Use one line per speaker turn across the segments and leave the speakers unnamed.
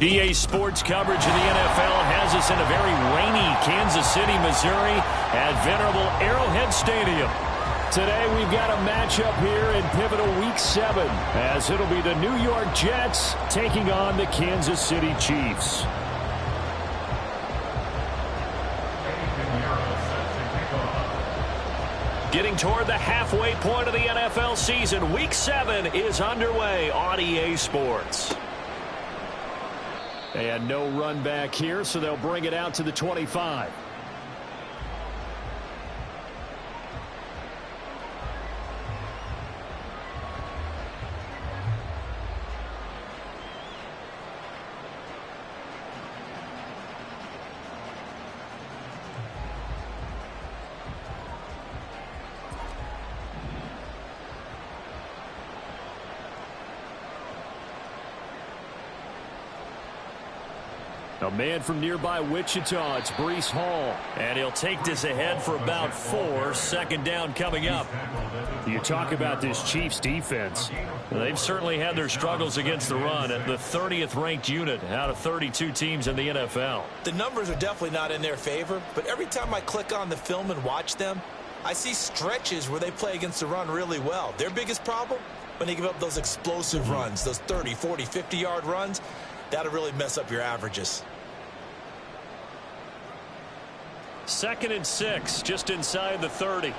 EA Sports coverage of the NFL has us in a very rainy Kansas City, Missouri at venerable Arrowhead Stadium. Today we've got a matchup here in pivotal Week 7 as it'll be the New York Jets taking on the Kansas City Chiefs. Getting toward the halfway point of the NFL season, Week 7 is underway on EA Sports. And no run back here, so they'll bring it out to the 25. A man from nearby Wichita, it's Breece Hall. And he'll take this ahead for about 4. Second down coming up. You talk about this Chiefs defense. They've certainly had their struggles against the run at the 30th ranked unit out of 32 teams in the NFL.
The numbers are definitely not in their favor, but every time I click on the film and watch them, I see stretches where they play against the run really well. Their biggest problem, when they give up those explosive runs, those 30, 40, 50-yard runs, that'll really mess up your averages.
2nd and 6, just inside the 30.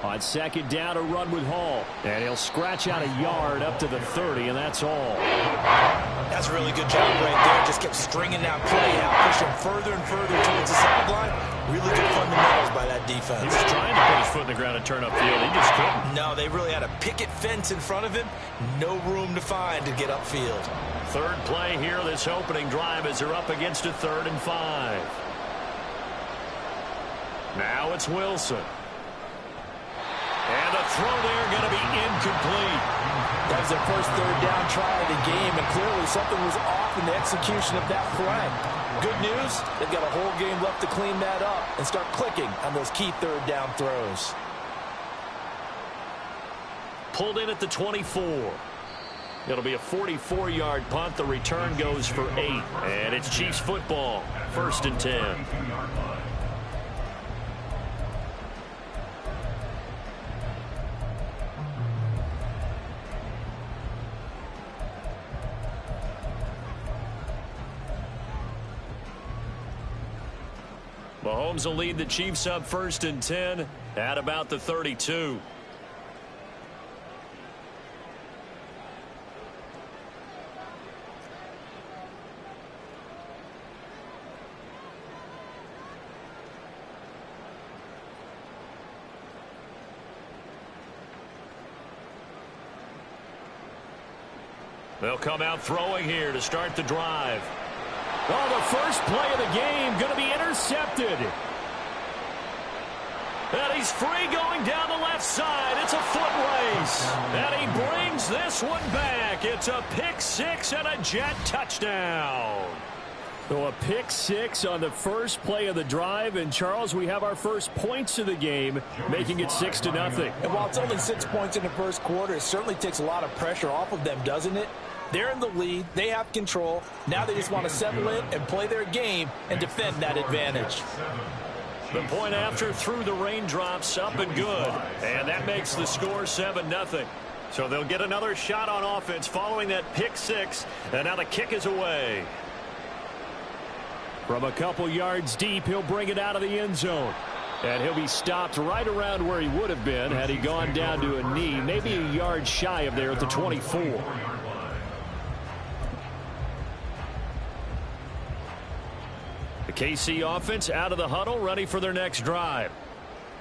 On second down, a run with Hall. And he'll scratch out a yard up to the 30, and that's all.
That's a really good job right there. Just kept stringing that play out, pushing further and further towards the sideline. Really good fundamentals by that defense.
He was trying to put his foot in the ground and turn upfield. He just couldn't.
No, they really had a picket fence in front of him. No room to find to get upfield.
Third play here, this opening drive as they're up against a 3rd and 5. Now it's Wilson. And the throw there going to be incomplete.
That was their first 3rd down try of the game, and clearly something was off in the execution of that play. Good news, they've got a whole game left to clean that up and start clicking on those key 3rd down throws.
Pulled in at the 24. It'll be a 44-yard punt. The return goes for 8. And it's Chiefs football, 1st and 10. Mahomes will lead the Chiefs up 1st and 10 at about the 32. They'll come out throwing here to start the drive. Oh, the first play of the game going to be intercepted. And he's free going down the left side. It's a foot race. And he brings this one back. It's a pick 6 and a Jet touchdown. So a pick 6 on the first play of the drive. And, Charles, we have our first points of the game, making it 6-0.
And while it's only 6 points in the first quarter, it certainly takes a lot of pressure off of them, doesn't it? They're in the lead. They have control. Now they just want to settle in and play their game and defend that advantage.
The point after through the raindrops, up and good. And that makes the score 7-0. So they'll get another shot on offense following that pick 6. And now the kick is away. From a couple yards deep, he'll bring it out of the end zone. And he'll be stopped right around where he would have been had he gone down to a knee, maybe a yard shy of there at the 24. The KC offense out of the huddle, ready for their next drive.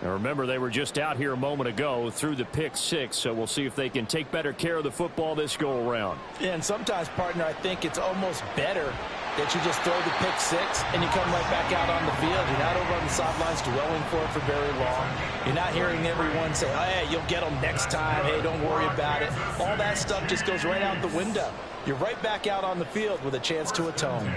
Now remember, they were just out here a moment ago through the pick 6, so we'll see if they can take better care of the football this go-around.
Yeah, and sometimes, partner, I think it's almost better that you just throw the pick 6 and you come right back out on the field. You're not over on the sidelines dwelling for it for very long. You're not hearing everyone say, oh, hey, you'll get them next time. Hey, don't worry about it. All that stuff just goes right out the window. You're right back out on the field with a chance to atone.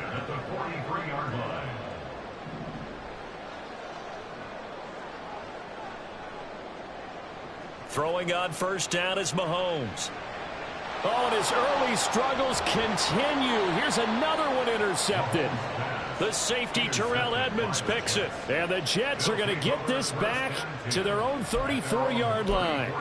Throwing on first down is Mahomes. Oh, and his early struggles continue. Here's another one intercepted. The safety, Terrell Edmonds, picks it. And the Jets are going to get this back to their own 34-yard line.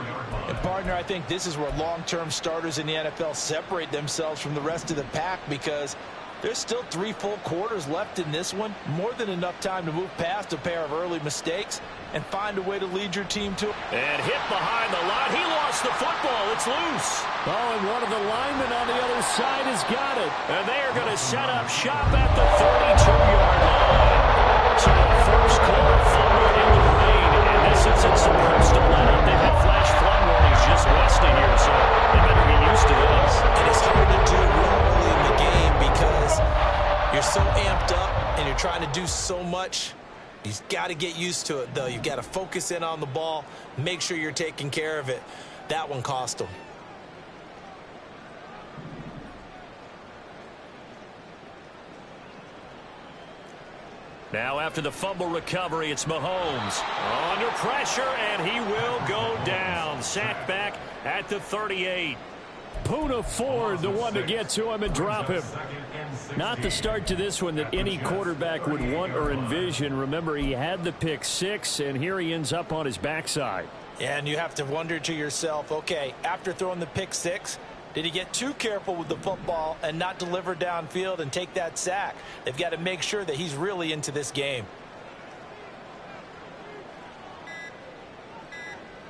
And, partner, I think this is where long-term starters in the NFL separate themselves from the rest of the pack, because there's still 3 full quarters left in this one. More than enough time to move past a pair of early mistakes and find a way to lead your team to.
And hit behind the line. He lost the football. It's loose. Oh, and one of the linemen on the other side has got it. And they are going to set up shop at the 32-yard line. So the first quarter fumble in the rain. And this isn't supposed to let up. They've had flash flood warnings just west of here, so they better get used to this.
And it's hard to do real early in the game because you're so amped up and you're trying to do so much. You've got to get used to it, though. You've got to focus in on the ball, make sure you're taking care of it. That one cost them.
Now after the fumble recovery, it's Mahomes. Under pressure, and he will go down. Sacked back at the 38. Poona Ford, the one to get to him and drop him. Not the start to this one that any quarterback would want or envision. Remember, he had the pick 6, and here he ends up on his backside.
And you have to wonder to yourself, okay, after throwing the pick 6, did he get too careful with the football and not deliver downfield and take that sack? They've got to make sure that he's really into this game.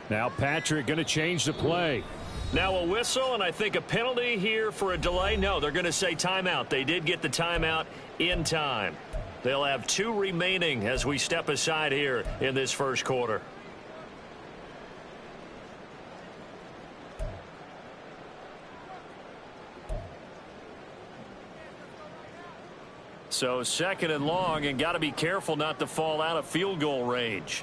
Now Patrick going to change the play. Now a whistle, and I think a penalty here for a delay. No, they're going to say timeout. They did get the timeout in time. They'll have 2 remaining as we step aside here in this first quarter. So 2nd and long, and got to be careful not to fall out of field goal range.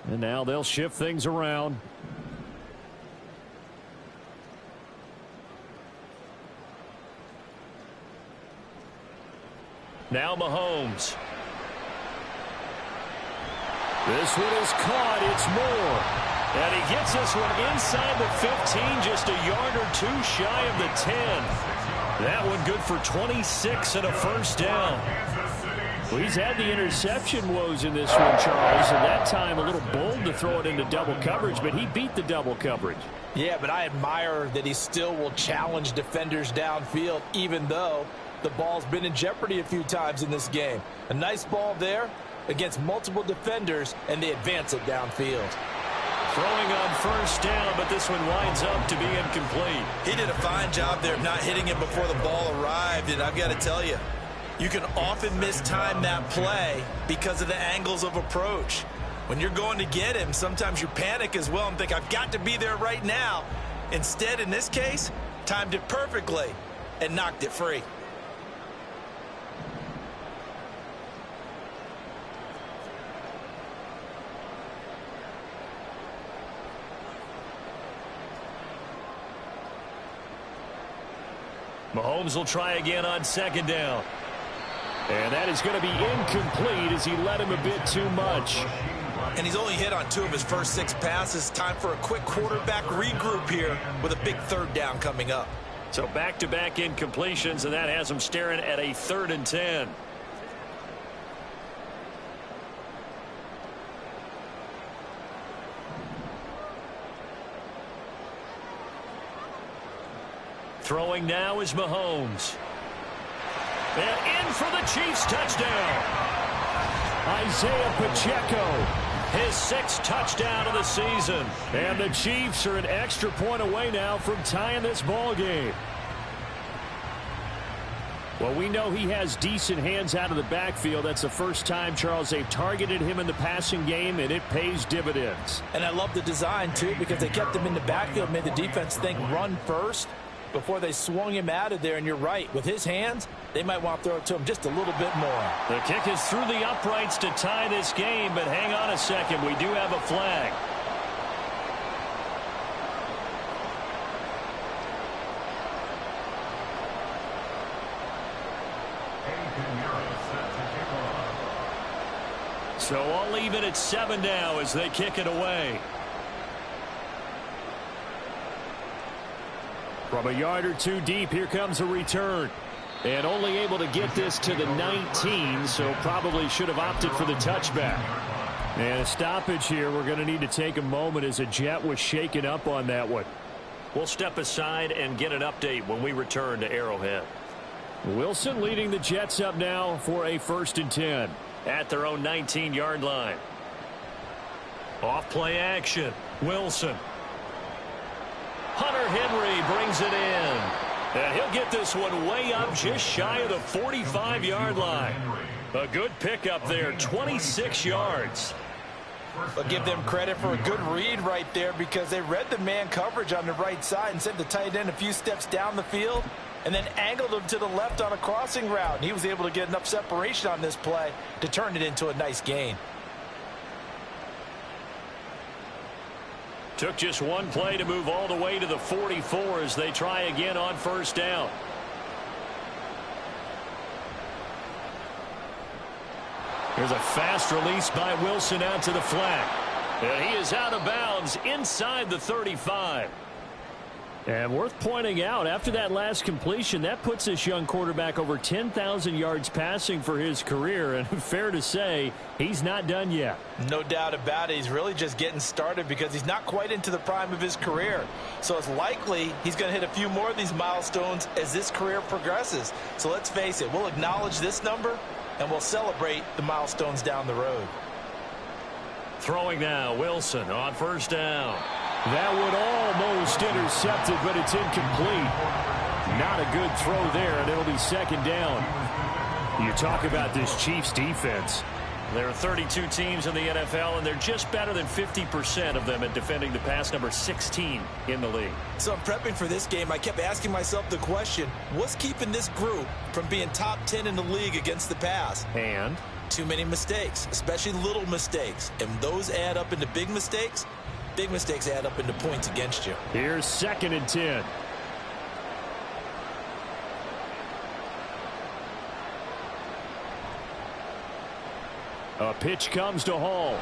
And now they'll shift things around. Now Mahomes. This one is caught. It's Moore. And he gets this one inside the 15, just a yard or 2 shy of the 10. That one good for 26 and a first down. Well, he's had the interception woes in this one, Charles, and that time a little bold to throw it into double coverage, but he beat the double coverage.
Yeah, but I admire that he still will challenge defenders downfield, even though the ball's been in jeopardy a few times in this game. A nice ball there against multiple defenders, and they advance it downfield.
Throwing on first down, but this one winds up to be incomplete.
He did a fine job there of not hitting it before the ball arrived, and I've got to tell you, you can often mistime that play because of the angles of approach. When you're going to get him, sometimes you panic as well and think, I've got to be there right now. Instead, in this case, timed it perfectly and knocked it free.
Mahomes will try again on 2nd down. And that is going to be incomplete as he led him a bit too much.
And he's only hit on 2 of his first 6 passes. Time for a quick quarterback regroup here with a big 3rd down coming up.
So back-to-back incompletions, and that has him staring at a 3rd and 10. Throwing now is Mahomes. And in for the Chiefs touchdown. Isaiah Pacheco, his 6th touchdown of the season. And the Chiefs are an extra point away now from tying this ball game. Well, we know he has decent hands out of the backfield. That's the first time, Charles, they've targeted him in the passing game, and it pays dividends.
And I love the design, too, because they kept him in the backfield, made the defense think run first before they swung him out of there. And you're right, with his hands, they might want to throw it to him just a little bit more.
The kick is through the uprights to tie this game, but hang on a second. We do have a flag. So I'll leave it at 7 now as they kick it away. From a yard or two deep, here comes a return. And only able to get this to the 19, so probably should have opted for the touchback. And a stoppage here. We're going to need to take a moment as a Jet was shaken up on that one.
We'll step aside and get an update when we return to Arrowhead.
Wilson leading the Jets up now for a 1st and 10.
At their own 19-yard line.
Off play action. Wilson. Hunter Henry brings it in. And he'll get this one way up just shy of the 45-yard line. A good pickup there, 26 yards.
But give them credit for a good read right there because they read the man coverage on the right side and sent the tight end a few steps down the field and then angled him to the left on a crossing route. And he was able to get enough separation on this play to turn it into a nice gain.
Took just one play to move all the way to the 44 as they try again on 1st down. There's a fast release by Wilson out to the flat. And he is out of bounds inside the 35. And worth pointing out, after that last completion, that puts this young quarterback over 10,000 yards passing for his career. And fair to say, he's not done yet.
No doubt about it. He's really just getting started because he's not quite into the prime of his career. So it's likely he's going to hit a few more of these milestones as this career progresses. So let's face it, we'll acknowledge this number and we'll celebrate the milestones down the road.
Throwing now, Wilson on 1st down. That would almost intercept it, but it's incomplete. Not a good throw there, and it'll be 2nd down. You talk about this Chiefs defense.
There are 32 teams in the NFL, and they're just better than 50% of them at defending the pass, number 16 in the league.
So I'm prepping for this game. I kept asking myself the question, what's keeping this group from being top 10 in the league against the pass?
And?
Too many mistakes, especially little mistakes. And those add up into big mistakes. Big mistakes add up into points against you.
Here's 2nd and 10. A pitch comes to Hall.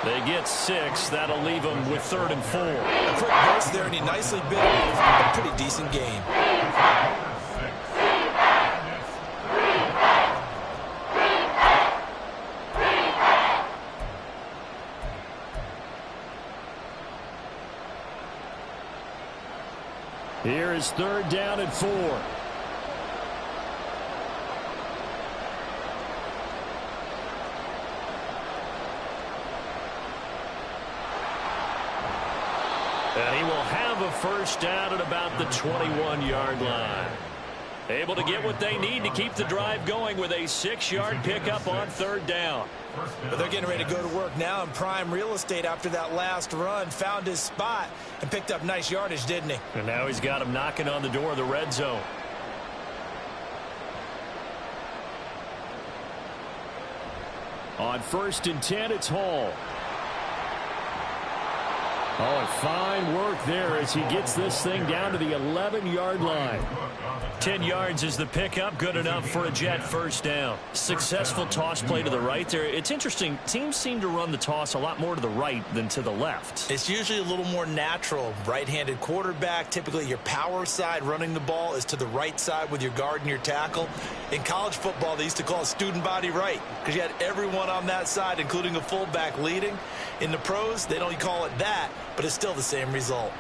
They get 6. That'll leave them with 3rd and 4.
A quick burst there, and he nicely bit a pretty decent game.
Here is 3rd down and 4. And he will have a 1st down at about the 21-yard line. Able to get what they need to keep the drive going with a 6-yard pickup on 3rd down.
But they're getting ready to go to work now in prime real estate after that last run. Found his spot and picked up nice yardage, didn't he?
And now he's got him knocking on the door of the red zone. On 1st and 10, it's Hall. Oh, and fine work there as he gets this thing down to the 11-yard line.
10 yards is the pickup, good enough for a Jet 1st down. Successful toss play to the right there. It's interesting, teams seem to run the toss a lot more to the right than to the left.
It's usually a little more natural. Right-handed quarterback, typically your power side running the ball is to the right side with your guard and your tackle. In college football, they used to call it student body right because you had everyone on that side, including a fullback leading. In the pros, they don't call it that, but it's still the same result.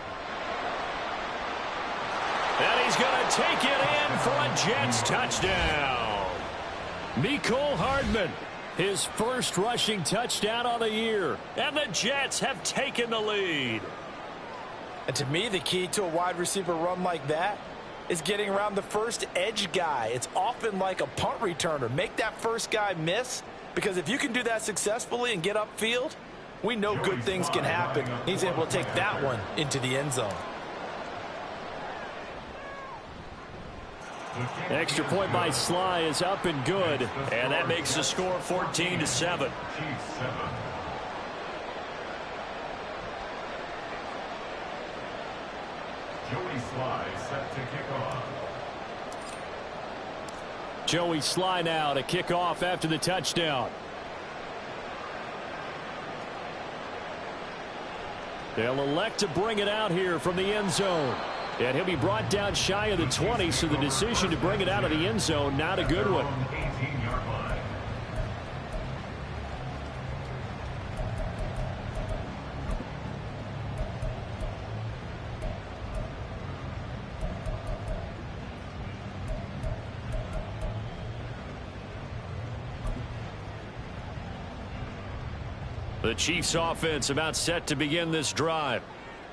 And he's going to take it in for a Jets touchdown. Mecole Hardman, his 1st rushing touchdown of the year. And the Jets have taken the lead.
And to me, the key to a wide receiver run like that is getting around the first edge guy. It's often like a punt returner. Make that first guy miss, because if you can do that successfully and get upfield, we know good things can happen. He's able to take that one into the end zone.
Extra point by Sly is up and good.
And that makes the score 14-7.
Joey Sly set to kick off.
Joey Sly now to kick off after the touchdown. They'll elect to bring it out here from the end zone. And he'll be brought down shy of the 20, so the decision to bring it out of the end zone, not a good one.
18-yard line.
The Chiefs offense about set to begin this drive.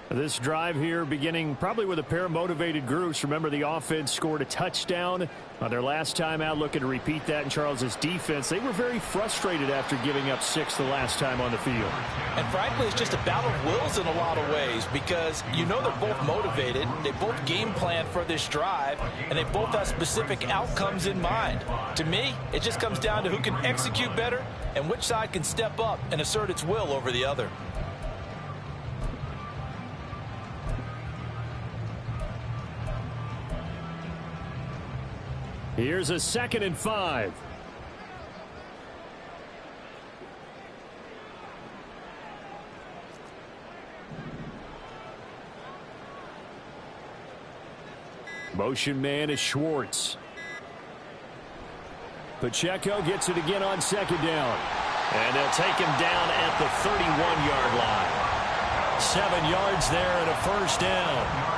This drive here beginning probably with a pair of motivated groups. Remember, the offense scored a touchdown on their last time out, looking to repeat that in Charles's defense. They were very frustrated after giving up 6 the last time on the field.
And frankly, it's just a battle of wills in a lot of ways, because you know they're both motivated. They both game plan for this drive, and they both have specific outcomes in mind. To me, it just comes down to who can execute better and which side can step up and assert its will over the other.
Here's a 2nd and 5. Motion man is Schwartz. Pacheco gets it again on 2nd down. And they'll take him down at the 31-yard line. 7 yards there and a first down.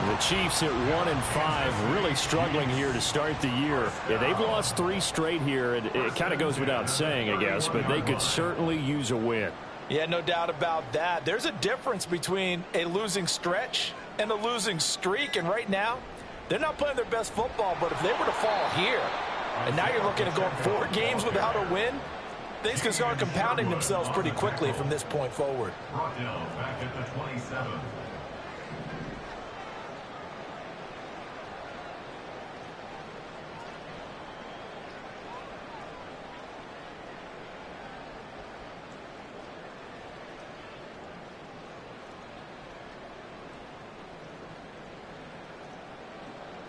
The Chiefs at 1-5, really struggling here to start the year. Yeah, they've lost 3 straight here. It kind of goes without saying, I guess, but they could certainly use a win.
Yeah, no doubt about that. There's a difference between a losing stretch and a losing streak, and right now, they're not playing their best football, but if they were to fall here, and now you're looking at going 4 games without a win, things can start compounding themselves pretty quickly from this point forward.
Brought down back at the 27.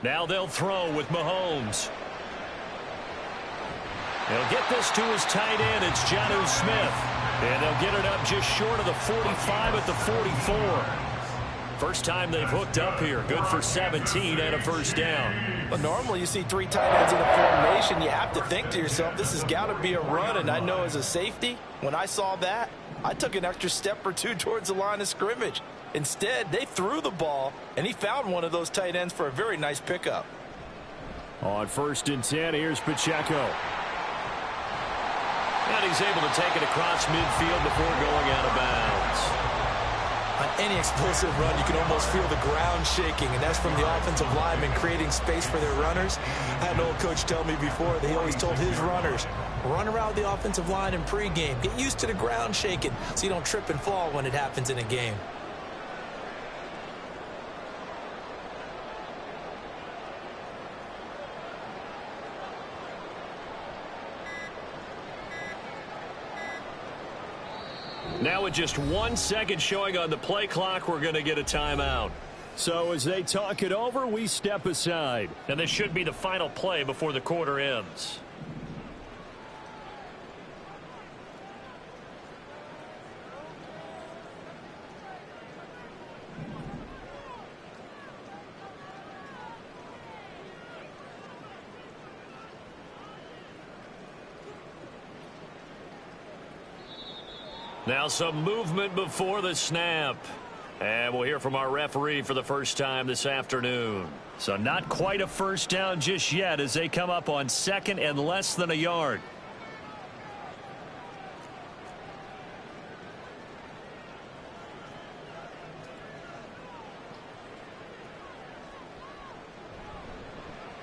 Now they'll throw with Mahomes. He'll get this to his tight end. It's Jonnu Smith. And they'll get it up just short of the 45 at the 44. First time they've hooked up here. Good for 17 and a first down.
But normally you see 3 tight ends in a formation. You have to think to yourself, this has got to be a run. And I know as a safety, when I saw that, I took an extra step or 2 towards the line of scrimmage. Instead, they threw the ball, and he found one of those tight ends for a very nice pickup.
On 1st and 10, here's Pacheco. And he's able to take it across midfield before going out of bounds.
On any explosive run, you can almost feel the ground shaking, and that's from the offensive linemen creating space for their runners. I had an old coach tell me before that he always told his runners, run around the offensive line in pregame. Get used to the ground shaking so you don't trip and fall when it happens in a game.
Now with just 1 second showing on the play clock, we're going to get a timeout. So as they talk it over, we step aside.
And this should be the final play before the quarter ends. Now some movement before the snap. And we'll hear from our referee for the first time this afternoon. So not quite a first down just yet as they come up on 2nd and less than a yard.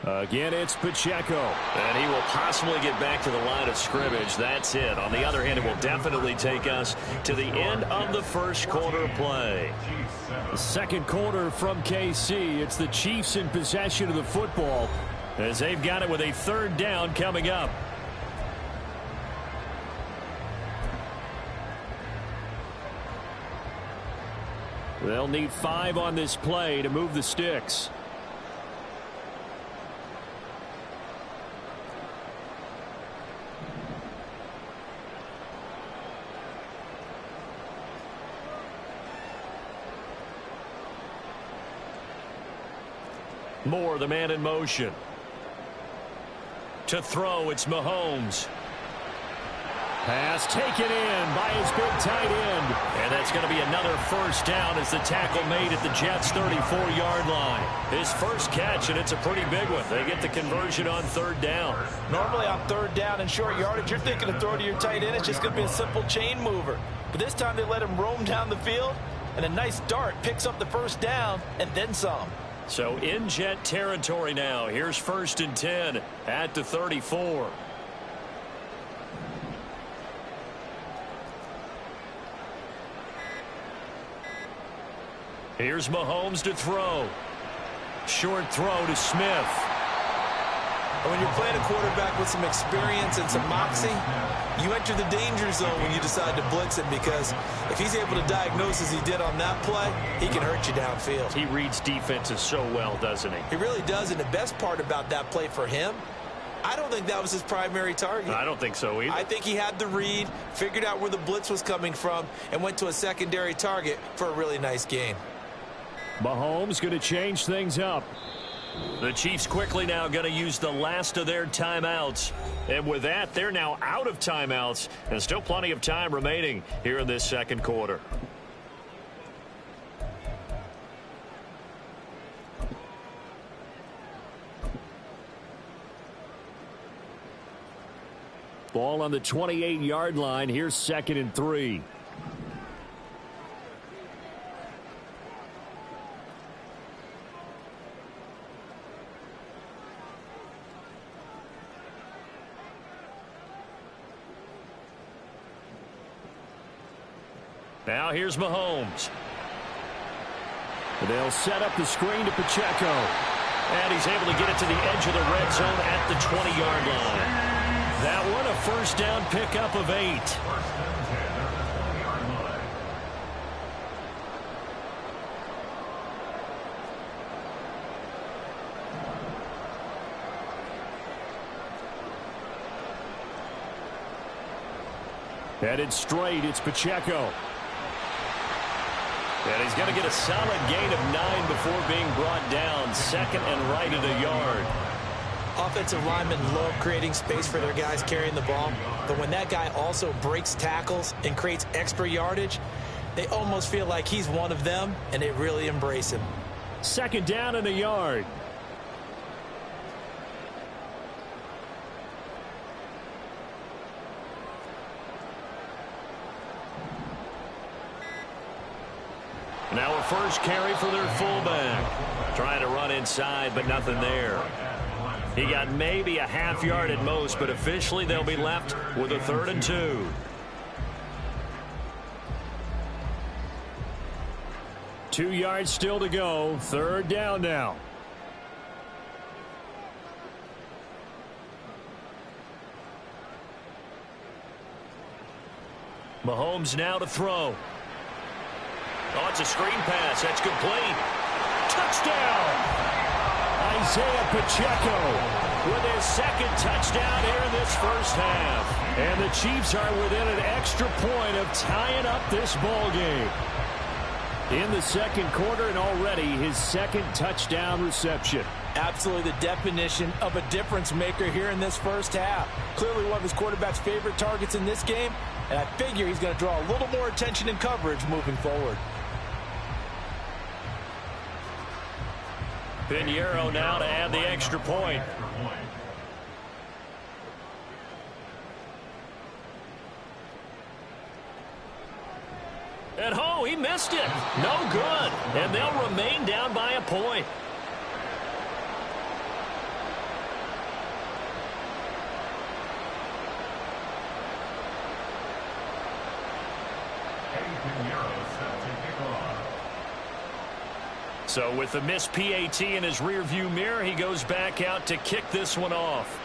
Again, it's Pacheco.
And he will possibly get back to the line of scrimmage. That's it. On the other hand, it will definitely take us to the end of the first quarter play.
The 2nd quarter from KC. It's the Chiefs in possession of the football as they've got it with a 3rd down coming up. They'll need 5 on this play to move the sticks.
Moore, the man in motion. To throw, it's Mahomes. Pass taken in by his big tight end. And that's going to be another first down as the tackle made at the Jets' 34-yard line. His first catch, and it's a pretty big one. They get the conversion on third down.
Normally on third down and short yardage, you're thinking of throw to your tight end. It's just going to be a simple chain mover. But this time they let him roam down the field, and a nice dart picks up the first down and then some.
So in Jet territory now. Here's 1st and 10 at the 34. Here's Mahomes to throw. Short throw to Smith.
When you're playing a quarterback with some experience and some moxie, you enter the danger zone when you decide to blitz him, because if he's able to diagnose as he did on that play, he can hurt you downfield.
He reads defenses so well, doesn't he?
He really does, and the best part about that play for him, I don't think that was his primary target.
I don't think so either.
I think he had the read, figured out where the blitz was coming from, and went to a secondary target for a really nice gain.
Mahomes going to change things up. The Chiefs quickly now going to use the last of their timeouts. And with that, they're now out of timeouts. And still plenty of time remaining here in this second quarter. Ball on the 28-yard line. Here's 2nd and 3. Now here's Mahomes. They'll set up the screen to Pacheco. And he's able to get it to the edge of the red zone at the 20-yard line. That one a first down pickup of 8. Headed straight, it's Pacheco. And he's going to get a solid gain of 9 before being brought down. 2nd and right at a yard.
Offensive linemen love creating space for their guys carrying the ball. But when that guy also breaks tackles and creates extra yardage, they almost feel like he's one of them, and they really embrace him.
2nd down and a yard. Now a first carry for their fullback. Trying to run inside, but nothing there. He got maybe a half yard at most, but officially they'll be left with a 3rd and 2. Two yards still to go. 3rd down now. Mahomes now to throw. Oh, it's a screen pass. That's complete. Touchdown! Isaiah Pacheco with his 2nd touchdown here in this first half. And the Chiefs are within an extra point of tying up this ball game. In the second quarter, and already his 2nd touchdown reception.
Absolutely the definition of a difference maker here in this first half. Clearly one of his quarterback's favorite targets in this game, and I figure he's going to draw a little more attention and coverage moving forward.
Pinheiro now to add the extra point. And oh, he missed it. No good. And they'll remain down by a point. So with the missed PAT in his rearview mirror, he goes back out to kick this one off.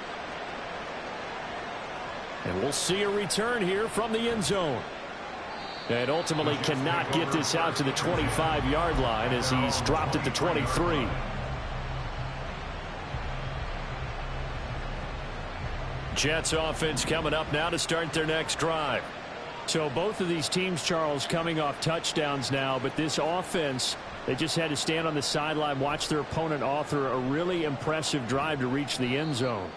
And we'll see a return here from the end zone. And ultimately cannot get this out to the 25-yard line as he's dropped at the 23. Jets offense coming up now to start their next drive. So both of these teams, Charles, coming off touchdowns now, but this offense They just had to stand on the sideline, watch their opponent author a really impressive drive to reach the end zone.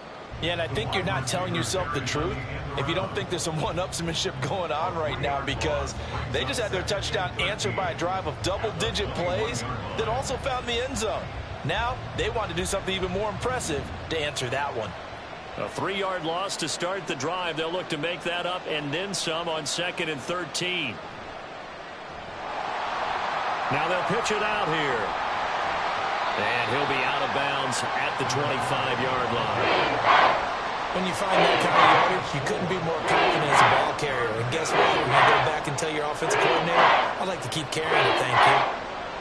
Yeah, and I think you're not telling yourself the truth if you don't think there's some one-upsmanship going on right now, because they just had their touchdown answered by a drive of double-digit plays that also found the end zone. Now they want to do something even more impressive to answer that one.
A 3-yard loss to start the drive. They'll look to make that up and then some on 2nd and 13. Now they'll pitch it out here. And he'll be out of bounds at the 25-yard line.
When you find that kind of yardage, you couldn't be more confident as a ball carrier. And guess what? When you go back and tell your offensive coordinator, I'd like to keep carrying it, thank you.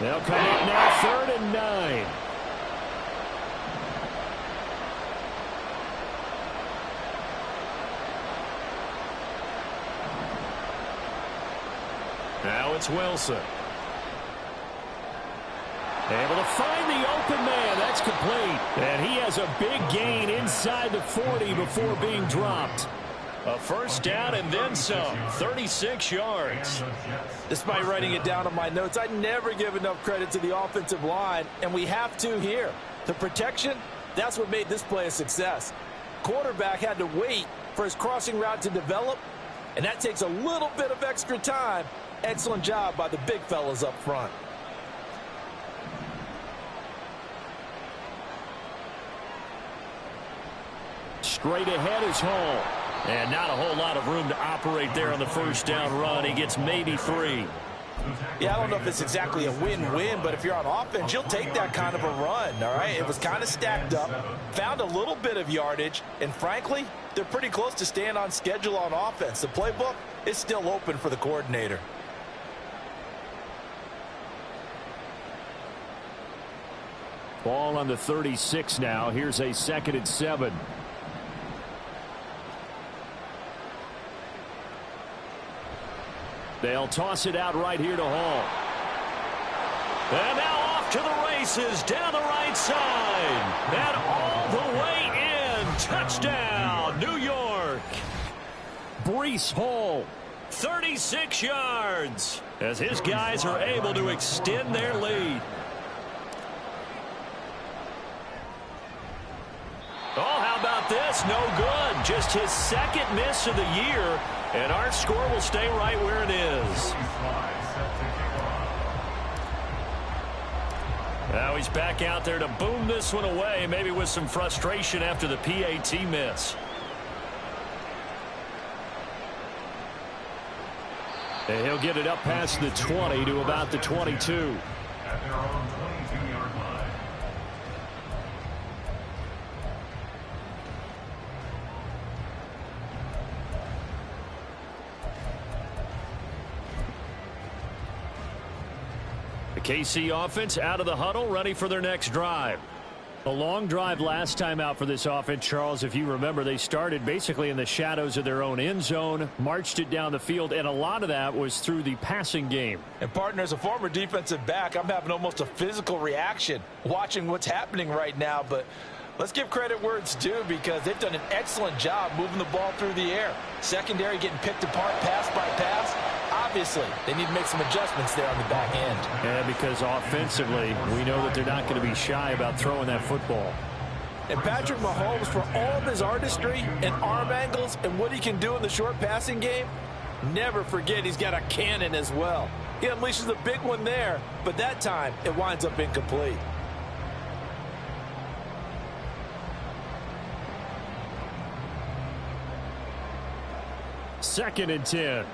They'll come up now 3rd and 9. Now it's Wilson. Able to find the open man. That's complete. And he has a big gain inside the 40 before being dropped. A first down and then some. 36 yards.
Despite writing it down on my notes, I never give enough credit to the offensive line, and we have to here. The protection, that's what made this play a success. Quarterback had to wait for his crossing route to develop, and that takes a little bit of extra time. Excellent job by the big fellas up front.
Straight ahead is Hall. And not a whole lot of room to operate there on the first down run. He gets maybe 3.
Yeah, I don't know if it's exactly a win-win, but if you're on offense, you'll take that kind of a run, all right? It was kind of stacked up, found a little bit of yardage, and frankly, they're pretty close to staying on schedule on offense. The playbook is still open for the coordinator.
Ball on the 36 now. Here's a 2nd and 7. They'll toss it out right here to Hall. And now off to the races down the right side. And all the way in. Touchdown, New York. Breece Hall, 36 yards, as his guys are able to extend their lead. Oh, how about this? No good. Just his 2nd miss of the year. And our score will stay right where it is. Now he's back out there to boom this one away, maybe with some frustration after the PAT miss. And he'll get it up past the 20 to about the 22.
At their own 22-yard line.
The KC offense out of the huddle, ready for their next drive. A long drive last time out for this offense, Charles. If you remember, they started basically in the shadows of their own end zone, marched it down the field, and a lot of that was through the passing game.
And, partner, as a former defensive back, I'm having almost a physical reaction watching what's happening right now. But let's give credit where it's due, because they've done an excellent job moving the ball through the air. Secondary getting picked apart pass by pass. Obviously, they need to make some adjustments there on the back end.
Yeah, because offensively, we know that they're not going to be shy about throwing that football.
And Patrick Mahomes, for all of his artistry and arm angles and what he can do in the short passing game, never forget he's got a cannon as well. He unleashes a big one there, but that time it winds up incomplete.
Second and 10.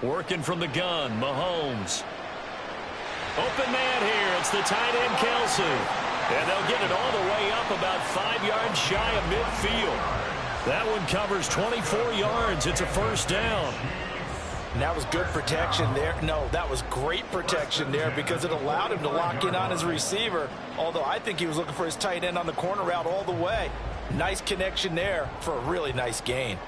Working from the gun, Mahomes. Open man here. It's the tight end, Kelsey. And they'll get it all the way up about 5 yards shy of midfield. That one covers 24 yards. It's a first down.
And that was good protection there. No, that was great protection there, because it allowed him to lock in on his receiver. Although I think he was looking for his tight end on the corner route all the way. Nice connection there for a really nice gain.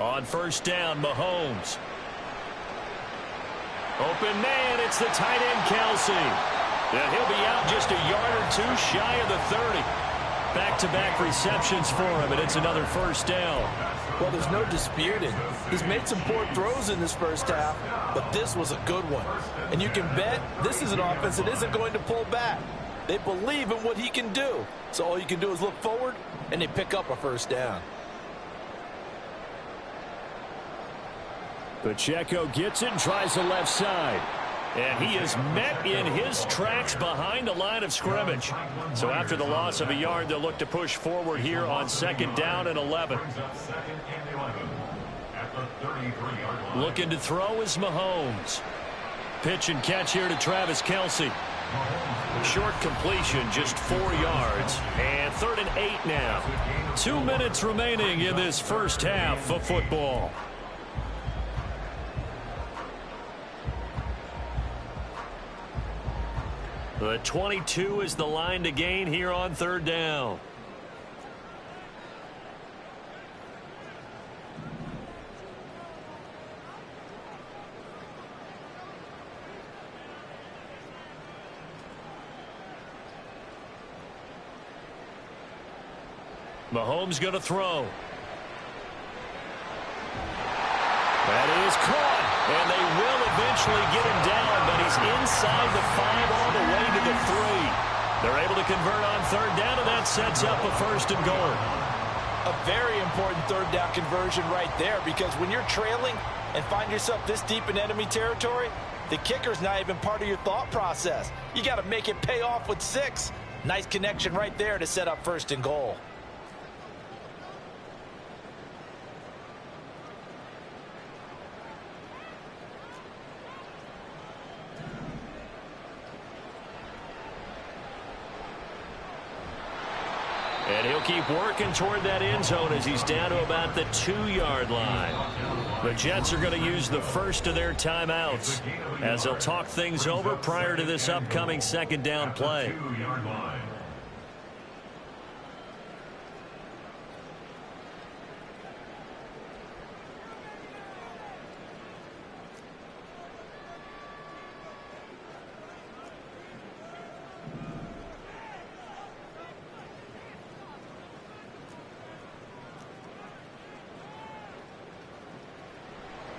On first down, Mahomes. Open man, it's the tight end, Kelsey. Yeah, he'll be out just a yard or two shy of the 30. Back-to-back receptions for him, and it's another first down.
Well, there's no disputing. He's made some poor throws in this first half, but this was a good one. And you can bet this is an offense that isn't going to pull back. They believe in what he can do. So all you can do is look forward, and they pick up a first down.
Pacheco gets it and tries the left side. And he is met in his tracks behind the line of scrimmage. So after the loss of a yard, they'll look to push forward here on second down and 11. Looking to throw is Mahomes. Pitch and catch here to Travis Kelce. Short completion, just 4 yards. And 3rd and 8 now. 2 minutes remaining in this first half of football. The 22 is the line to gain here on 3rd down. Mahomes going to throw. That is caught, and they will eventually get him down, but he's inside the 5 all the way to the 3. They're able to convert on 3rd down, and that sets up a 1st and goal.
A very important 3rd down conversion right there, because when you're trailing and find yourself this deep in enemy territory, the kicker's not even part of your thought process. You got to make it pay off with 6. Nice connection right there to set up 1st and goal.
And he'll keep working toward that end zone as he's down to about the 2-yard line. The Jets are going to use the first of their timeouts as they'll talk things over prior to this upcoming 2nd down play.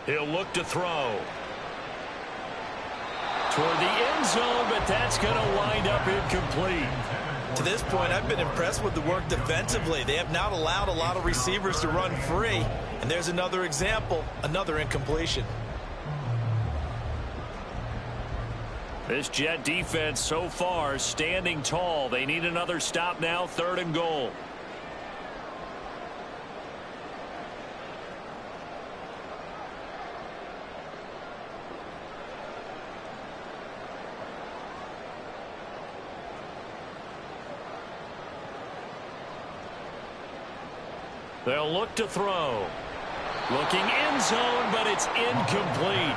He'll look to throw toward the end zone, but that's going to wind up incomplete.
To this point, I've been impressed with the work defensively. They have not allowed a lot of receivers to run free. And there's another example, another incompletion.
This Jet defense so far standing tall. They need another stop now, 3rd and goal. They'll look to throw. Looking end zone, but it's incomplete.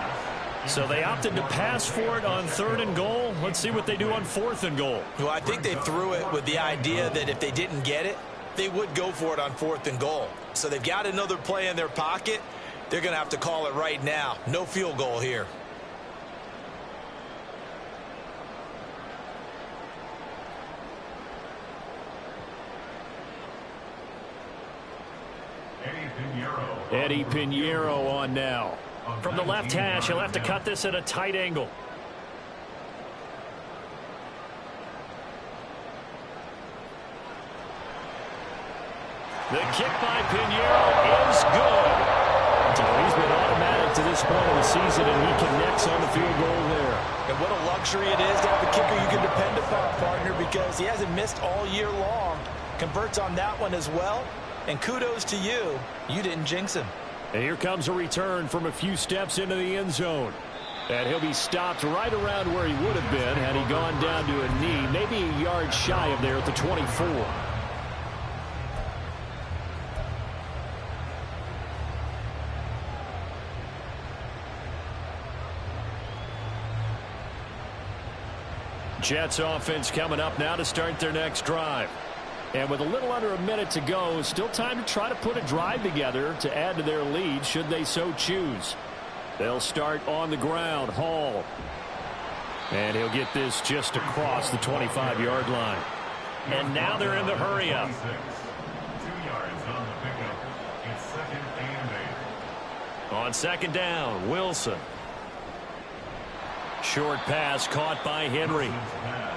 So they opted to pass for it on 3rd and goal. Let's see what they do on 4th and goal.
Well, I think they threw it with the idea that if they didn't get it, they would go for it on 4th and goal. So they've got another play in their pocket. They're going to have to call it right now. No field goal here.
Eddie Pinheiro on now. From the left hash, he'll have to cut this at a tight angle. The kick by Pinheiro is good. So he's been automatic to this point of the season, and he connects on the field goal there.
And what a luxury it is to have a kicker you can depend upon, partner, because he hasn't missed all year long. Converts on that one as well. And kudos to you. You didn't jinx him.
And here comes a return from a few steps into the end zone. And he'll be stopped right around where he would have been had he gone down to a knee, maybe a yard shy of there at the 24. Jets offense coming up now to start their next drive.
And with a little under a minute to go, still time to try to put a drive together to add to their lead should they so choose. They'll start on the ground. Hall. And he'll get this just across the 25-yard line. And now they're in the hurry-up.
2 yards on the pickup. It's 2nd and 8.
On 2nd down, Wilson. Short pass caught by Henry.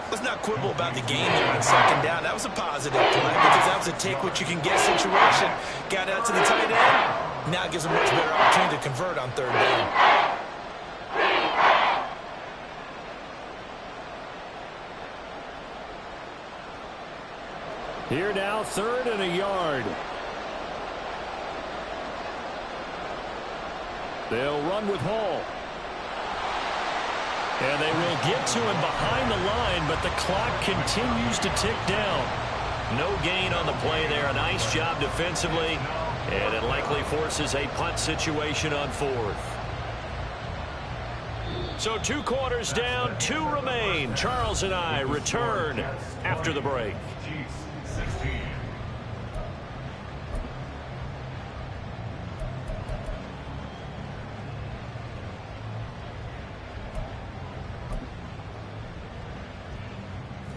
Let's not quibble about the game there on 2nd down. That was a positive play because that was a take-what-you-can-get situation. Got out to the tight end. Now it gives them a much better opportunity to convert on 3rd down.
Here now, 3rd and a yard. They'll run with Hall. And they will get to him behind the line, but the clock continues to tick down. No gain on the play there. A nice job defensively, and it likely forces a punt situation on 4th. So 2 quarters down, 2 remain. Charles and I return after the break.
Chiefs 16.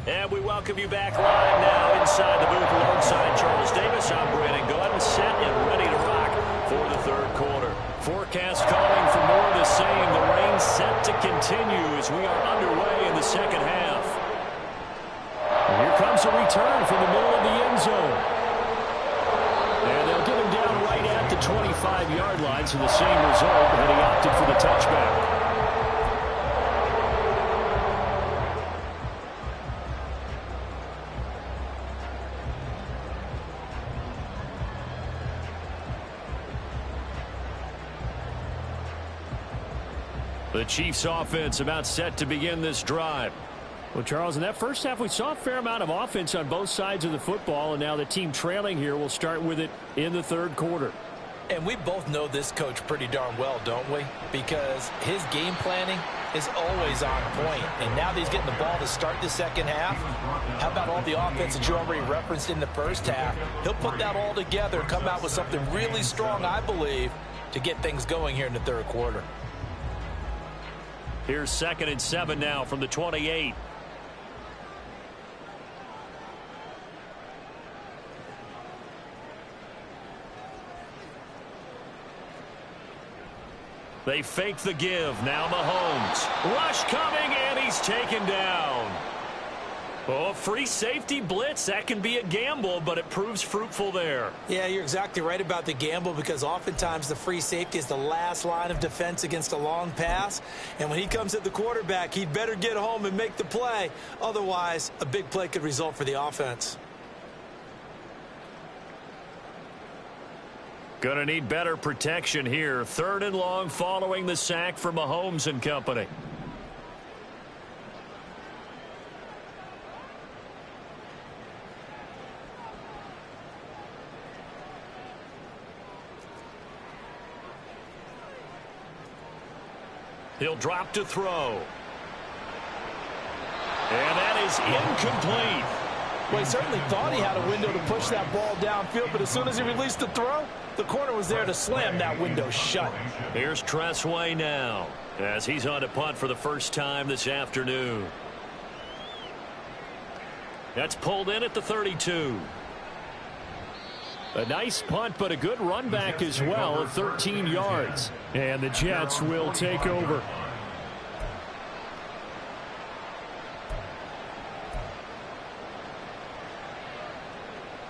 And we welcome you back live now inside the booth alongside Charles Davis. I'm Brandon Glenn, set and ready to rock for the 3rd quarter. Forecast calling for more of the same. The rain set to continue as we are underway in the 2nd half. And here comes a return from the middle of the end zone. And they'll get him down right at the 25-yard line, so the same result, and he opted for the touchback. The Chiefs offense about set to begin this drive. Well, Charles, in that first half, we saw a fair amount of offense on both sides of the football, and now the team trailing here will start with it in the 3rd quarter.
And we both know this coach pretty darn well, don't we? Because his game planning is always on point. And now that he's getting the ball to start the 2nd half, how about all the offense that you already referenced in the first half? He'll put that all together and come out with something really strong, I believe, to get things going here in the 3rd quarter.
Here's 2nd and 7 now from the 28. They fake the give. Now Mahomes. Rush coming, and he's taken down. Oh, free safety blitz. That can be a gamble, but it proves fruitful there.
Yeah, you're exactly right about the gamble because oftentimes the free safety is the last line of defense against a long pass. And when he comes at the quarterback, he'd better get home and make the play. Otherwise, a big play could result for the offense.
Gonna need better protection here. 3rd and long following the sack for Mahomes and company. He'll drop to throw. And that is incomplete.
Well, he certainly thought he had a window to push that ball downfield, but as soon as he released the throw, the corner was there to slam that window shut.
Here's Tressway now as he's on to punt for the first time this afternoon. That's pulled in at the 32. A nice punt, but a good run back as well of 13 yards. And the Jets will take over.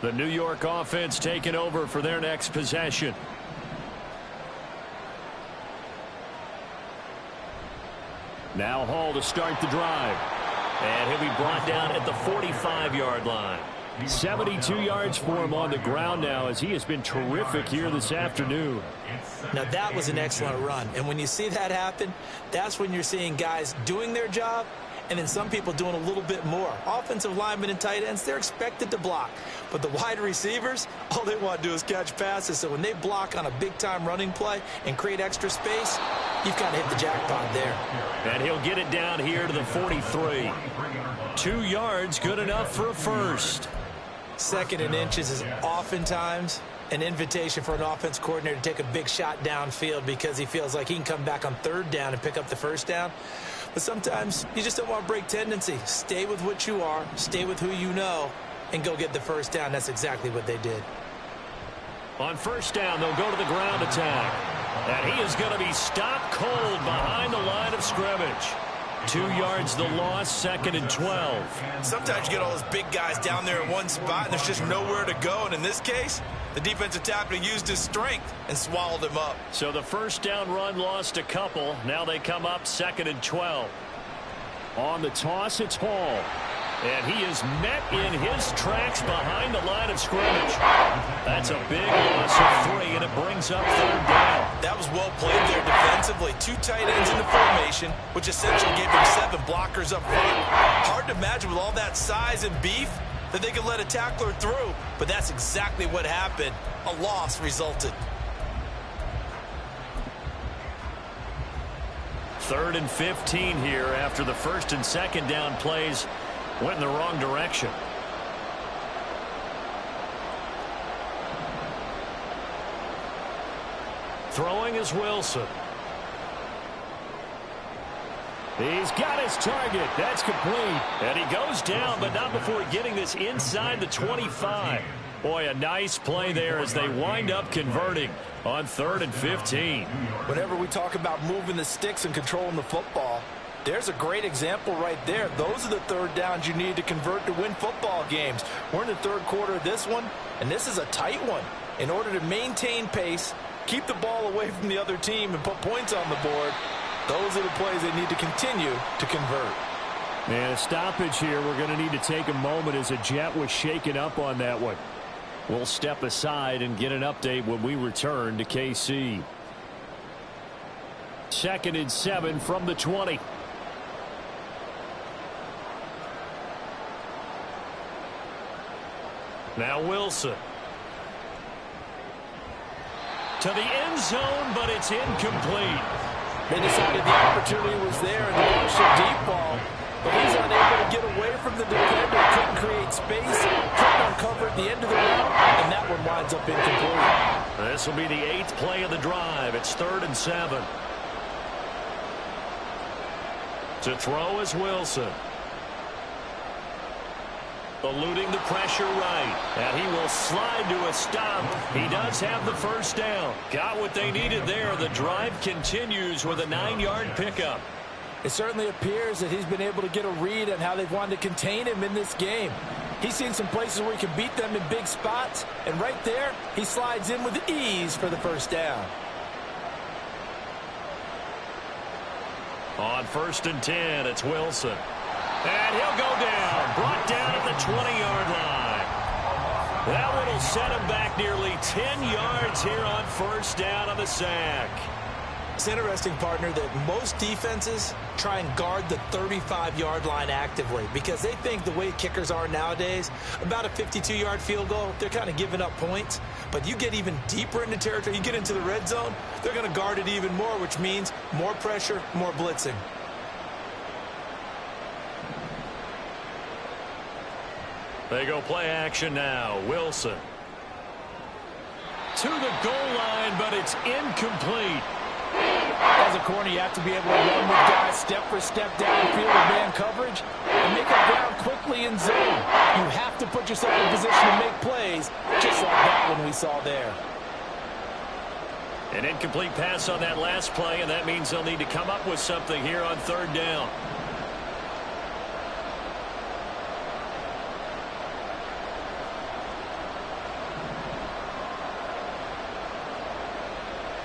The New York offense taking over for their next possession. Now Hall to start the drive. And he'll be brought down at the 45-yard line. 72 yards for him on the ground now as he has been terrific here this afternoon.
Now that was an excellent run. And when you see that happen, that's when you're seeing guys doing their job and then some people doing a little bit more. Offensive linemen and tight ends, they're expected to block. But the wide receivers, all they want to do is catch passes. So when they block on a big-time running play and create extra space, you've got to hit the jackpot there.
And he'll get it down here to the 43. 2 yards, good enough for a first.
Second and inches is oftentimes an invitation for an offense coordinator to take a big shot downfield because he feels like he can come back on third down and pick up the first down. But sometimes you just don't want to break tendency. Stay with what you are, stay with who you know, and go get the first down. That's exactly what they did.
On first down, they'll go to the ground attack. And he is going to be stopped cold behind the line of scrimmage. 2 yards the loss, 2nd and 12.
Sometimes you get all those big guys down there in one spot, and there's just nowhere to go. And in this case, the defensive tackle used his strength and swallowed him up.
So the first down run lost a couple. Now they come up 2nd and 12. On the toss, it's Hall. And he is met in his tracks behind the line of scrimmage. That's a big loss of 3, and it brings up 3rd down.
That was well played there defensively. 2 tight ends in the formation, which essentially gave them 7 blockers up front. Hard to imagine with all that size and beef that they could let a tackler through, but that's exactly what happened. A loss resulted.
3rd and 15 here after the 1st and 2nd down plays went in the wrong direction. Throwing is Wilson. He's got his target. That's complete. And he goes down, but not before getting this inside the 25. Boy, a nice play there as they wind up converting on 3rd and 15.
Whenever we talk about moving the sticks and controlling the football, there's a great example right there. Those are the 3rd downs you need to convert to win football games. We're in the 3rd quarter of this one, and this is a tight one. In order to maintain pace, keep the ball away from the other team, and put points on the board, those are the plays they need to continue to convert.
And a stoppage here. We're going to need to take a moment as a Jet was shaken up on that one. We'll step aside and get an update when we return to KC. 2nd and 7 from the 20. Now Wilson. To the end zone, but it's incomplete.
They decided the opportunity was there and launched a deep ball, but he's unable to get away from the defender. Couldn't create space, couldn't uncover at the end of the route, and that one winds up incomplete.
This will be the 8th play of the drive. It's 3rd and 7. To throw is Wilson. Eluding the pressure right. And he will slide to a stop. He does have the first down. Got what they needed there. The drive continues with a 9-yard pickup.
It certainly appears that he's been able to get a read on how they've wanted to contain him in this game. He's seen some places where he can beat them in big spots. And right there, he slides in with ease for the first down.
On 1st and 10, it's Wilson. And he'll go down. Brought down at the 20-yard line. That one will set him back nearly 10 yards here on 1st down on the sack.
It's interesting, partner, that most defenses try and guard the 35-yard line actively because they think the way kickers are nowadays, about a 52-yard field goal, they're kind of giving up points. But you get even deeper into territory, you get into the red zone, they're going to guard it even more, which means more pressure, more blitzing.
They go play action now. Wilson. To the goal line, but it's incomplete.
As a corner, you have to be able to run with guys step for step downfield with man coverage and make up ground quickly in zone. You have to put yourself in position to make plays, just like that one we saw there.
An incomplete pass on that last play, and that means they'll need to come up with something here on 3rd down.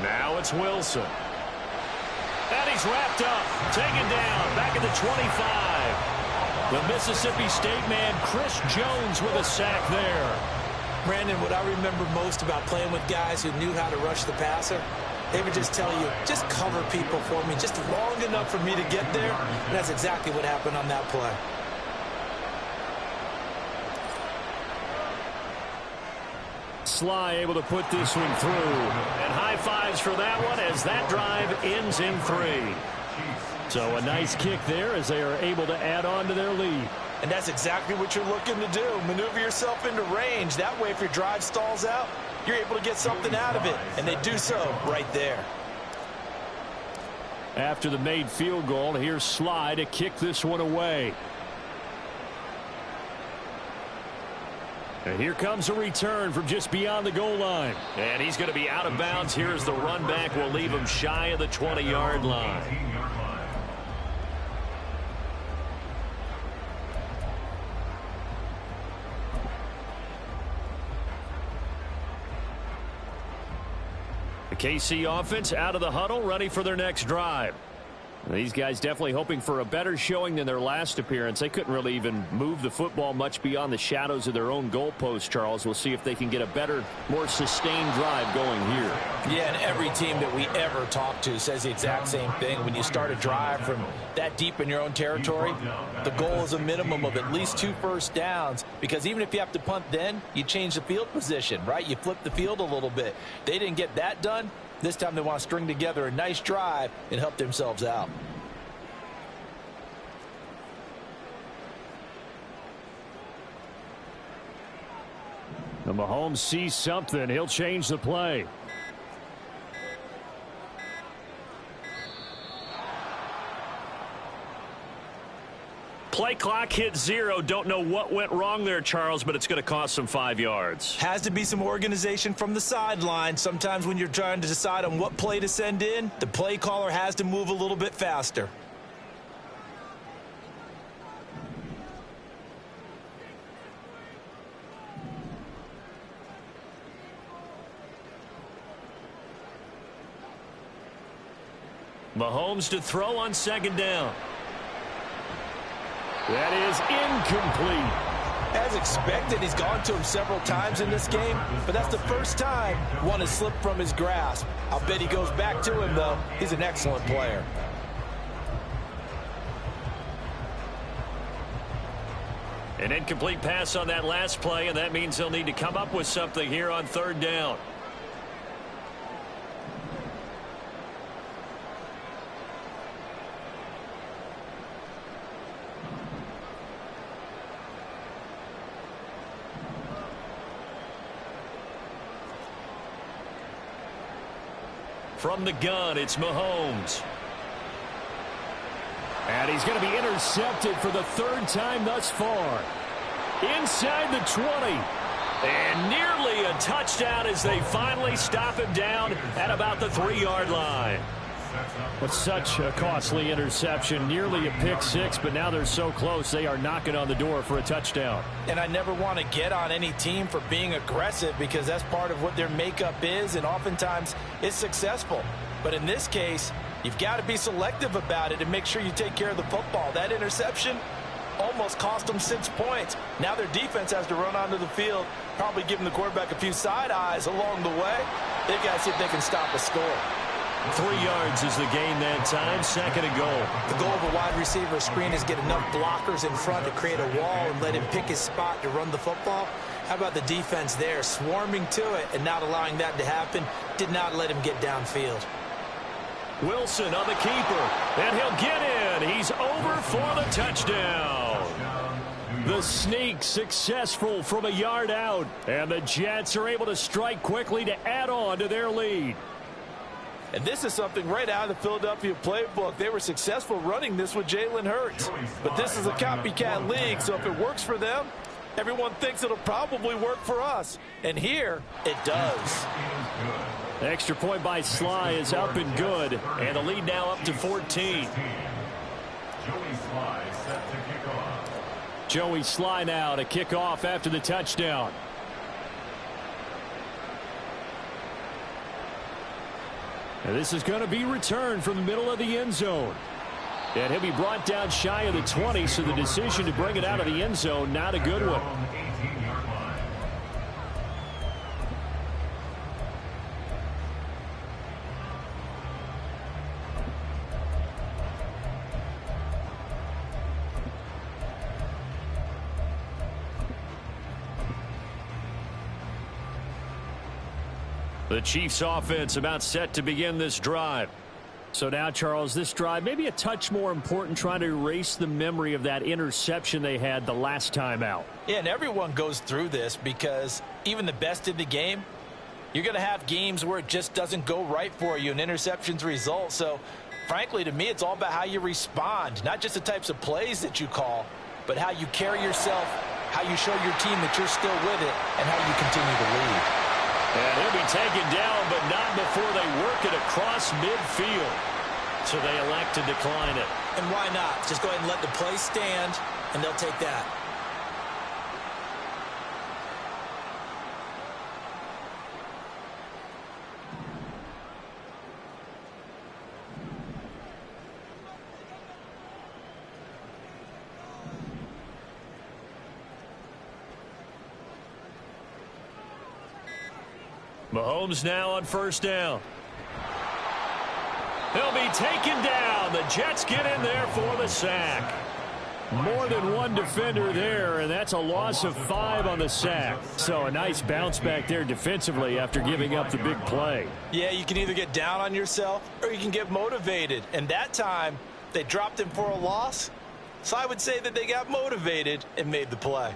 Now it's Wilson. And he's wrapped up, taken down, back at the 25. The Mississippi State man, Chris Jones, with a sack there.
Brandon, what I remember most about playing with guys who knew how to rush the passer, they would just tell you, just cover people for me, just long enough for me to get there. And that's exactly what happened on that play.
Sly able to put this one through. And high fives for that one as that drive ends in 3. So a nice kick there as they are able to add on to their lead.
And that's exactly what you're looking to do. Maneuver yourself into range. That way, if your drive stalls out, you're able to get something out of it. And they do so right there.
After the made field goal, here's Sly to kick this one away. And here comes a return from just beyond the goal line. And he's going to be out of bounds. Here's the run back. We'll leave him shy of the 20-yard line. The KC offense out of the huddle, ready for their next drive. These guys definitely hoping for a better showing than their last appearance. They couldn't really even move the football much beyond the shadows of their own goalpost, Charles. We'll see if they can get a better, more sustained drive going here.
Yeah, and every team that we ever talk to says the exact same thing. When you start a drive from that deep in your own territory, the goal is a minimum of at least 2 first downs, because even if you have to punt then, you change the field position, right? You flip the field a little bit. They didn't get that done. This time they want to string together a nice drive and help themselves out.
And Mahomes sees something. He'll change the play. Play clock hit 0. Don't know what went wrong there, Charles, but it's going to cost them 5 yards.
Has to be some organization from the sideline. Sometimes when you're trying to decide on what play to send in, the play caller has to move a little bit faster.
Mahomes to throw on second down. That is incomplete.
As expected, he's gone to him several times in this game, but that's the first time one has slipped from his grasp. I'll bet he goes back to him, though. He's an excellent player.
An incomplete pass on that last play, and that means they'll need to come up with something here on third down. From the gun, it's Mahomes. And he's going to be intercepted for the 3rd time thus far. Inside the 20. And nearly a touchdown as they finally stop him down at about the 3-yard line. But such a costly interception, nearly a pick 6, but now they're so close they are knocking on the door for a touchdown.
And I never want to get on any team for being aggressive, because that's part of what their makeup is, and oftentimes it's successful. But in this case, you've got to be selective about it and make sure you take care of the football. That interception almost cost them 6 points. Now their defense has to run onto the field, probably giving the quarterback a few side eyes along the way. They've got to see if they can stop a score.
3 yards is the gain that time, 2nd and goal.
The goal of a wide receiver screen is get enough blockers in front to create a wall and let him pick his spot to run the football. How about the defense there, swarming to it and not allowing that to happen? Did not let him get downfield.
Wilson on the keeper, and he'll get in. He's over for the touchdown. The sneak successful from a yard out, and the Jets are able to strike quickly to add on to their lead.
And this is something right out of the Philadelphia playbook. They were successful running this with Jalen Hurts. But this is a copycat league, so if it works for them, everyone thinks it'll probably work for us. And here, it does.
Extra point by Sly is up and good, and the lead now up to 14. Joey Sly now to kick off after the touchdown. And this is going to be returned from the middle of the end zone. And he'll be brought down shy of the 20, so the decision to bring it out of the end zone, not a good one. The Chiefs offense about set to begin this drive. So now, Charles, this drive maybe a touch more important, trying to erase the memory of that interception they had the last time out.
Yeah, and everyone goes through this because even the best in the game, you're going to have games where it just doesn't go right for you and interceptions result. So, frankly, to me, it's all about how you respond, not just the types of plays that you call, but how you carry yourself, how you show your team that you're still with it, and how you continue to lead.
And he'll be taken down, but not before they work it across midfield. So they elect to decline it.
And why not? Just go ahead and let the play stand, and they'll take that.
Mahomes now on first down. He'll be taken down. The Jets get in there for the sack. More than one defender there, and that's a loss of 5 on the sack. So a nice bounce back there defensively after giving up the big play.
Yeah, you can either get down on yourself or you can get motivated. And that time, they dropped him for a loss. So I would say that they got motivated and made the play.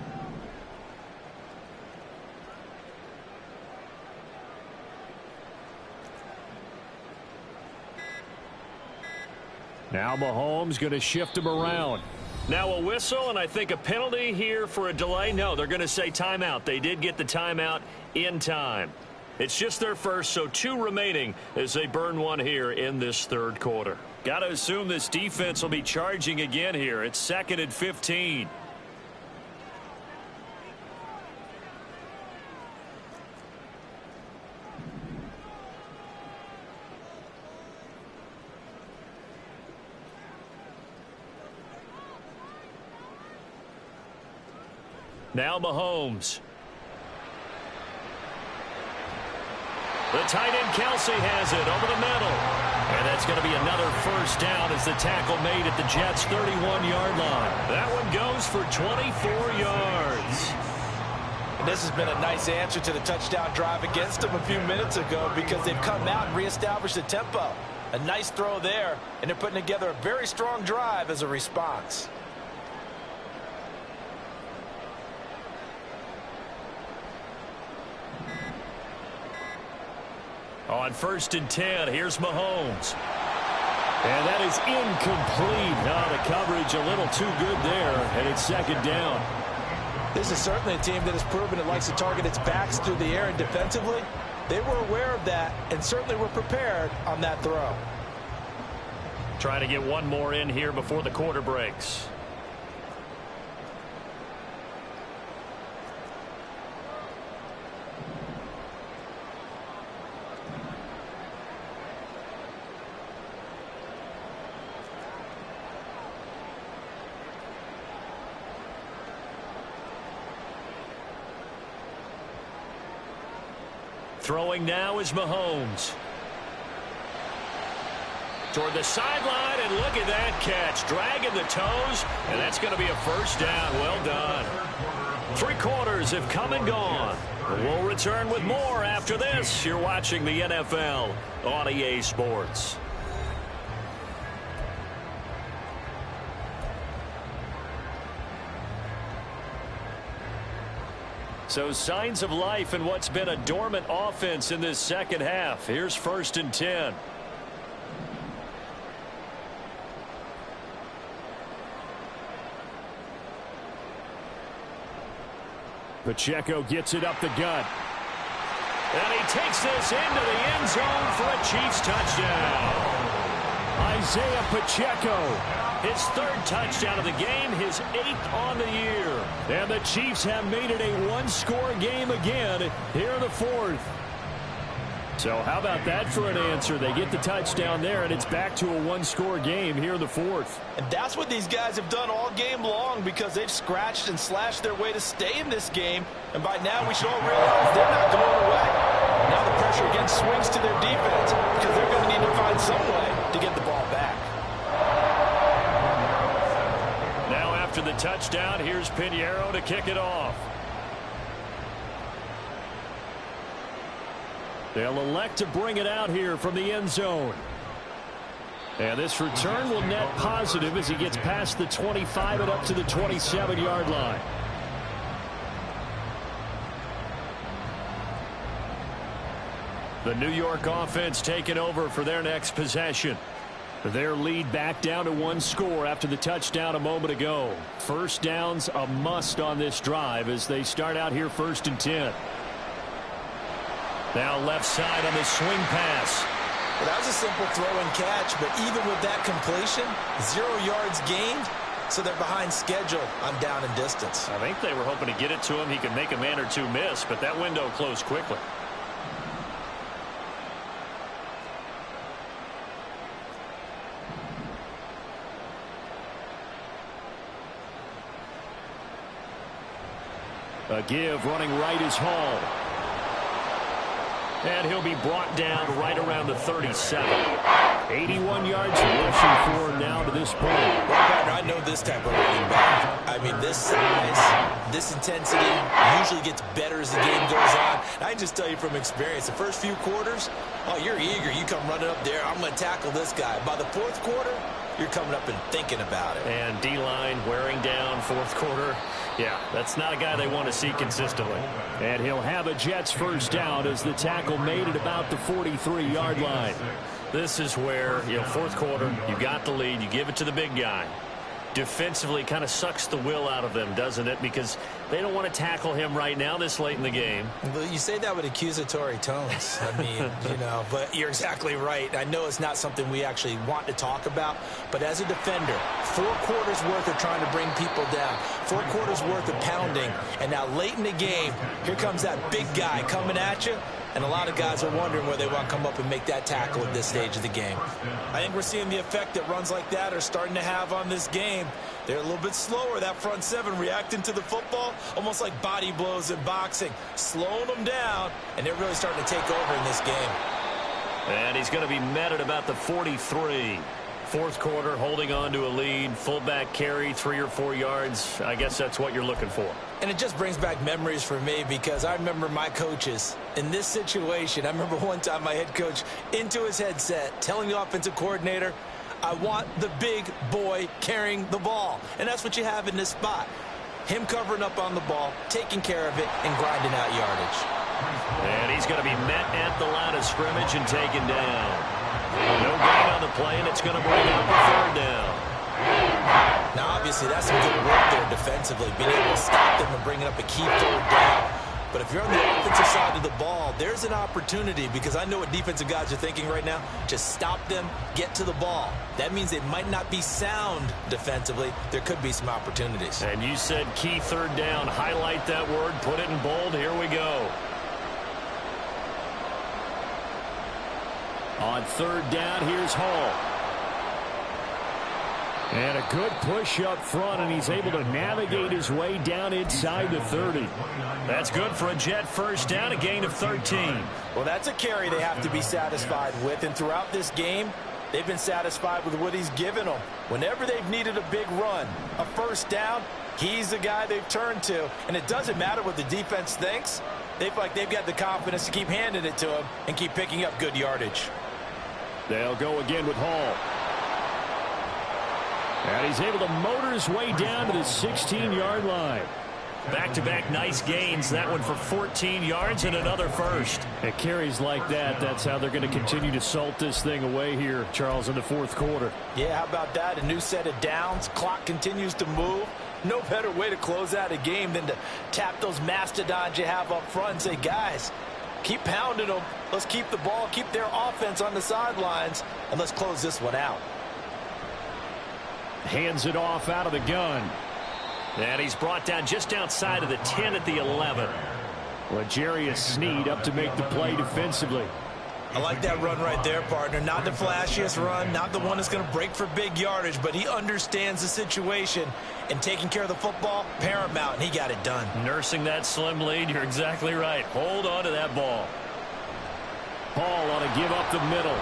Now Mahomes going to shift him around. Now a whistle, and I think a penalty here for a delay. No, they're going to say timeout. They did get the timeout in time. It's just their first, so 2 remaining as they burn one here in this third quarter. Got to assume this defense will be charging again here. It's 2nd and 15. Now Mahomes. The tight end Kelsey has it over the middle. And that's going to be another first down as the tackle made at the Jets' 31-yard line. That one goes for 24 yards.
And this has been a nice answer to the touchdown drive against them a few minutes ago because they've come out and reestablished the tempo. A nice throw there, and they're putting together a very strong drive as a response.
On 1st and 10, here's Mahomes. And that is incomplete. Oh, the coverage a little too good there, and it's 2nd down.
This is certainly a team that has proven it likes to target its backs through the air and defensively. They were aware of that and certainly were prepared on that throw.
Trying to get one more in here before the quarter breaks. Throwing now is Mahomes. Toward the sideline, and look at that catch. Dragging the toes, and that's going to be a first down. Well done. 3 quarters have come and gone. We'll return with more after this. You're watching the NFL on EA Sports. So signs of life in what's been a dormant offense in this second half. Here's 1st and 10. Pacheco gets it up the gut. And he takes this into the end zone for a Chiefs touchdown. Isaiah Pacheco. His 3rd touchdown of the game, his 8th on the year. And the Chiefs have made it a 1-score game again here in the 4th. So how about that for an answer? They get the touchdown there, and it's back to a 1-score game here in the 4th.
And that's what these guys have done all game long because they've scratched and slashed their way to stay in this game. And by now we should all realize they're not going away. Now the pressure again swings to their defense because they're going to need to find some way to get the ball back.
Now after the touchdown, here's Pinheiro to kick it off. They'll elect to bring it out here from the end zone.
And this return will net positive as he gets past the 25 and up to the 27-yard line. The New York offense taking over for their next possession. Their lead back down to one score after the touchdown a moment ago. First down's a must on this drive as they start out here 1st and 10. Now left side on the swing pass.
Well, that was a simple throw and catch, but even with that completion, 0 yards gained, so they're behind schedule on down and distance.
I think they were hoping to get it to him. He could make a man or two miss, but that window closed quickly. A give running right is Hall. And he'll be brought down right around the 37. 81 yards rushing for now to this point.
Well, partner, I know this type of running back. I mean, this size, this intensity usually gets better as the game goes on. And I can just tell you from experience, the first few quarters, oh, you're eager. You come running up there, I'm going to tackle this guy. By the 4th quarter, you're coming up and thinking about it.
And D-line wearing down 4th quarter. Yeah, that's not a guy they want to see consistently. And he'll have a Jets first down as the tackle made at about the 43-yard line. This is where, 4th quarter, you got the lead, you give it to the big guy. Defensively kind of sucks the will out of them, doesn't it? Because they don't want to tackle him right now this late in the game.
Well, you say that with accusatory tones. I mean, but you're exactly right. I know it's not something we actually want to talk about, but as a defender, 4 quarters worth of trying to bring people down, 4 quarters worth of pounding, and now late in the game, here comes that big guy coming at you. And a lot of guys are wondering where they want to come up and make that tackle at this stage of the game. I think we're seeing the effect that runs like that are starting to have on this game. They're a little bit slower, that front 7 reacting to the football, almost like body blows in boxing, slowing them down, and they're really starting to take over in this game.
And he's going to be met at about the 43. 4th quarter, holding on to a lead, fullback carry, 3 or 4 yards. I guess that's what you're looking for.
And it just brings back memories for me because I remember my coaches in this situation. I remember one time my head coach into his headset telling the offensive coordinator, I want the big boy carrying the ball. And that's what you have in this spot. Him covering up on the ball, taking care of it, and grinding out yardage.
And he's going to be met at the line of scrimmage and taken down. No gain on the play, and it's going to bring up a 3rd down.
Now, obviously, that's some good work there defensively, being able to stop them and bringing up a key 3rd down. But if you're on the offensive side of the ball, there's an opportunity because I know what defensive guys are thinking right now. Just stop them, get to the ball. That means they might not be sound defensively. There could be some opportunities.
And you said key 3rd down. Highlight that word, put it in bold. Here we go. On 3rd down, here's Hall. And a good push up front, and he's able to navigate his way down inside the 30. That's good for a Jet first down, a gain of 13.
Well, that's a carry they have to be satisfied with, and throughout this game, they've been satisfied with what he's given them. Whenever they've needed a big run, a first down, he's the guy they've turned to. And it doesn't matter what the defense thinks. They feel like they've got the confidence to keep handing it to him and keep picking up good yardage.
They'll go again with Hall. And he's able to motor his way down to the 16-yard line. Back-to-back nice gains. That one for 14 yards and another first. It carries like that. That's how they're going to continue to salt this thing away here, Charles, in the 4th quarter.
Yeah, how about that? A new set of downs. Clock continues to move. No better way to close out a game than to tap those mastodons you have up front and say, guys, keep pounding them. Let's keep the ball, keep their offense on the sidelines, and let's close this one out.
Hands it off out of the gun. And he's brought down just outside of the 10 at the 11. L'Jarius Sneed up to make the play defensively.
I like that run right there, partner. Not the flashiest run, not the one that's going to break for big yardage, but he understands the situation, and taking care of the football, paramount, and he got it done.
Nursing that slim lead, you're exactly right. Hold on to that ball. Hall on a give up the middle.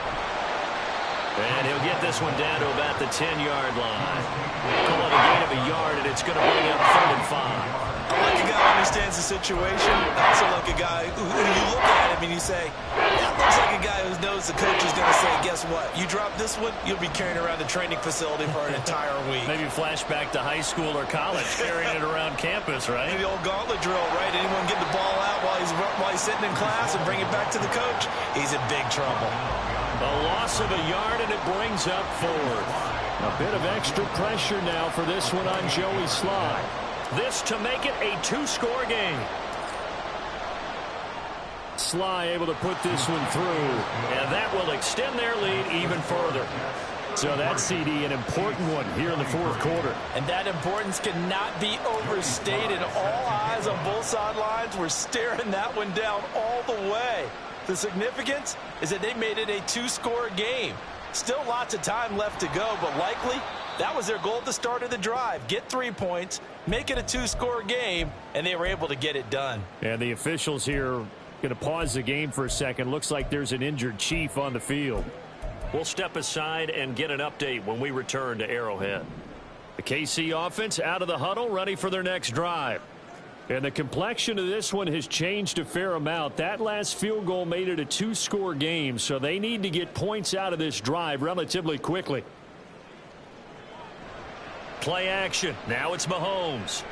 And he'll get this one down to about the 10-yard line. Call it a gain of a yard, and it's going to bring up 3rd and 5.
I like a guy who understands the situation. I also like a guy who you look at him and you say, that looks like like a guy who knows the coach is going to say, guess what? You drop this one, you'll be carrying around the training facility for an entire week.
Maybe flashback to high school or college, carrying it around campus, right?
The old gauntlet drill, right? Anyone get the ball out while he's sitting in class and bring it back to the coach? He's in big trouble.
A loss of a yard, and it brings up fourth. A bit of extra pressure now for this one on Joey Sly. This to make it a two-score game. Sly able to put this one through, and that will extend their lead even further. So that CD, an important one here in the fourth quarter.
And that importance cannot be overstated. All eyes on both sidelines were staring that one down all the way. The significance is that they made it a two-score game. Still lots of time left to go, but likely that was their goal at the start of the drive. Get 3 points, make it a two-score game, and they were able to get it done.
And the officials here going to pause the game for a second. Looks like there's an injured Chief on the field.
We'll step aside and get an update when we return to Arrowhead.
The KC offense out of the huddle, ready for their next drive. And the complexion of this one has changed a fair amount. That last field goal made it a two-score game, so they need to get points out of this drive relatively quickly.
Play action. Now it's Mahomes.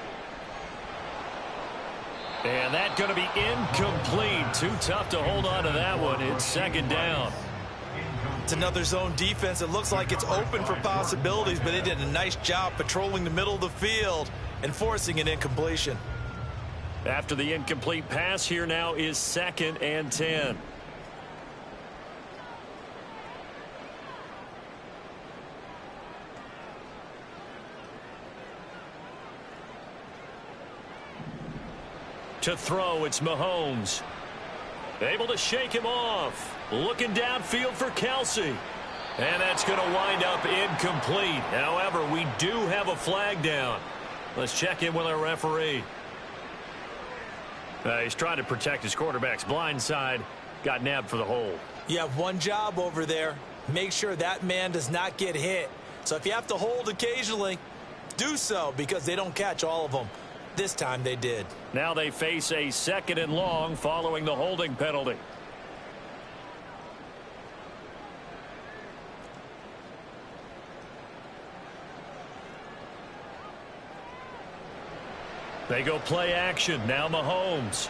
And that's going to be incomplete. Too tough to hold on to that one. It's second down.
It's another zone defense. It looks like it's open for possibilities, but they did a nice job patrolling the middle of the field and forcing an incompletion.
After the incomplete pass, here now is 2nd and 10. To throw, it's Mahomes. Able to shake him off. Looking downfield for Kelsey. And that's going to wind up incomplete. However, we do have a flag down. Let's check in with our referee. He's trying to protect his quarterback's blind side. Got nabbed for the hold.
You have one job over there. Make sure that man does not get hit. So if you have to hold occasionally, do so, because they don't catch all of them. This time they did.
Now they face a 2nd and long following the holding penalty. They go play action. Now Mahomes.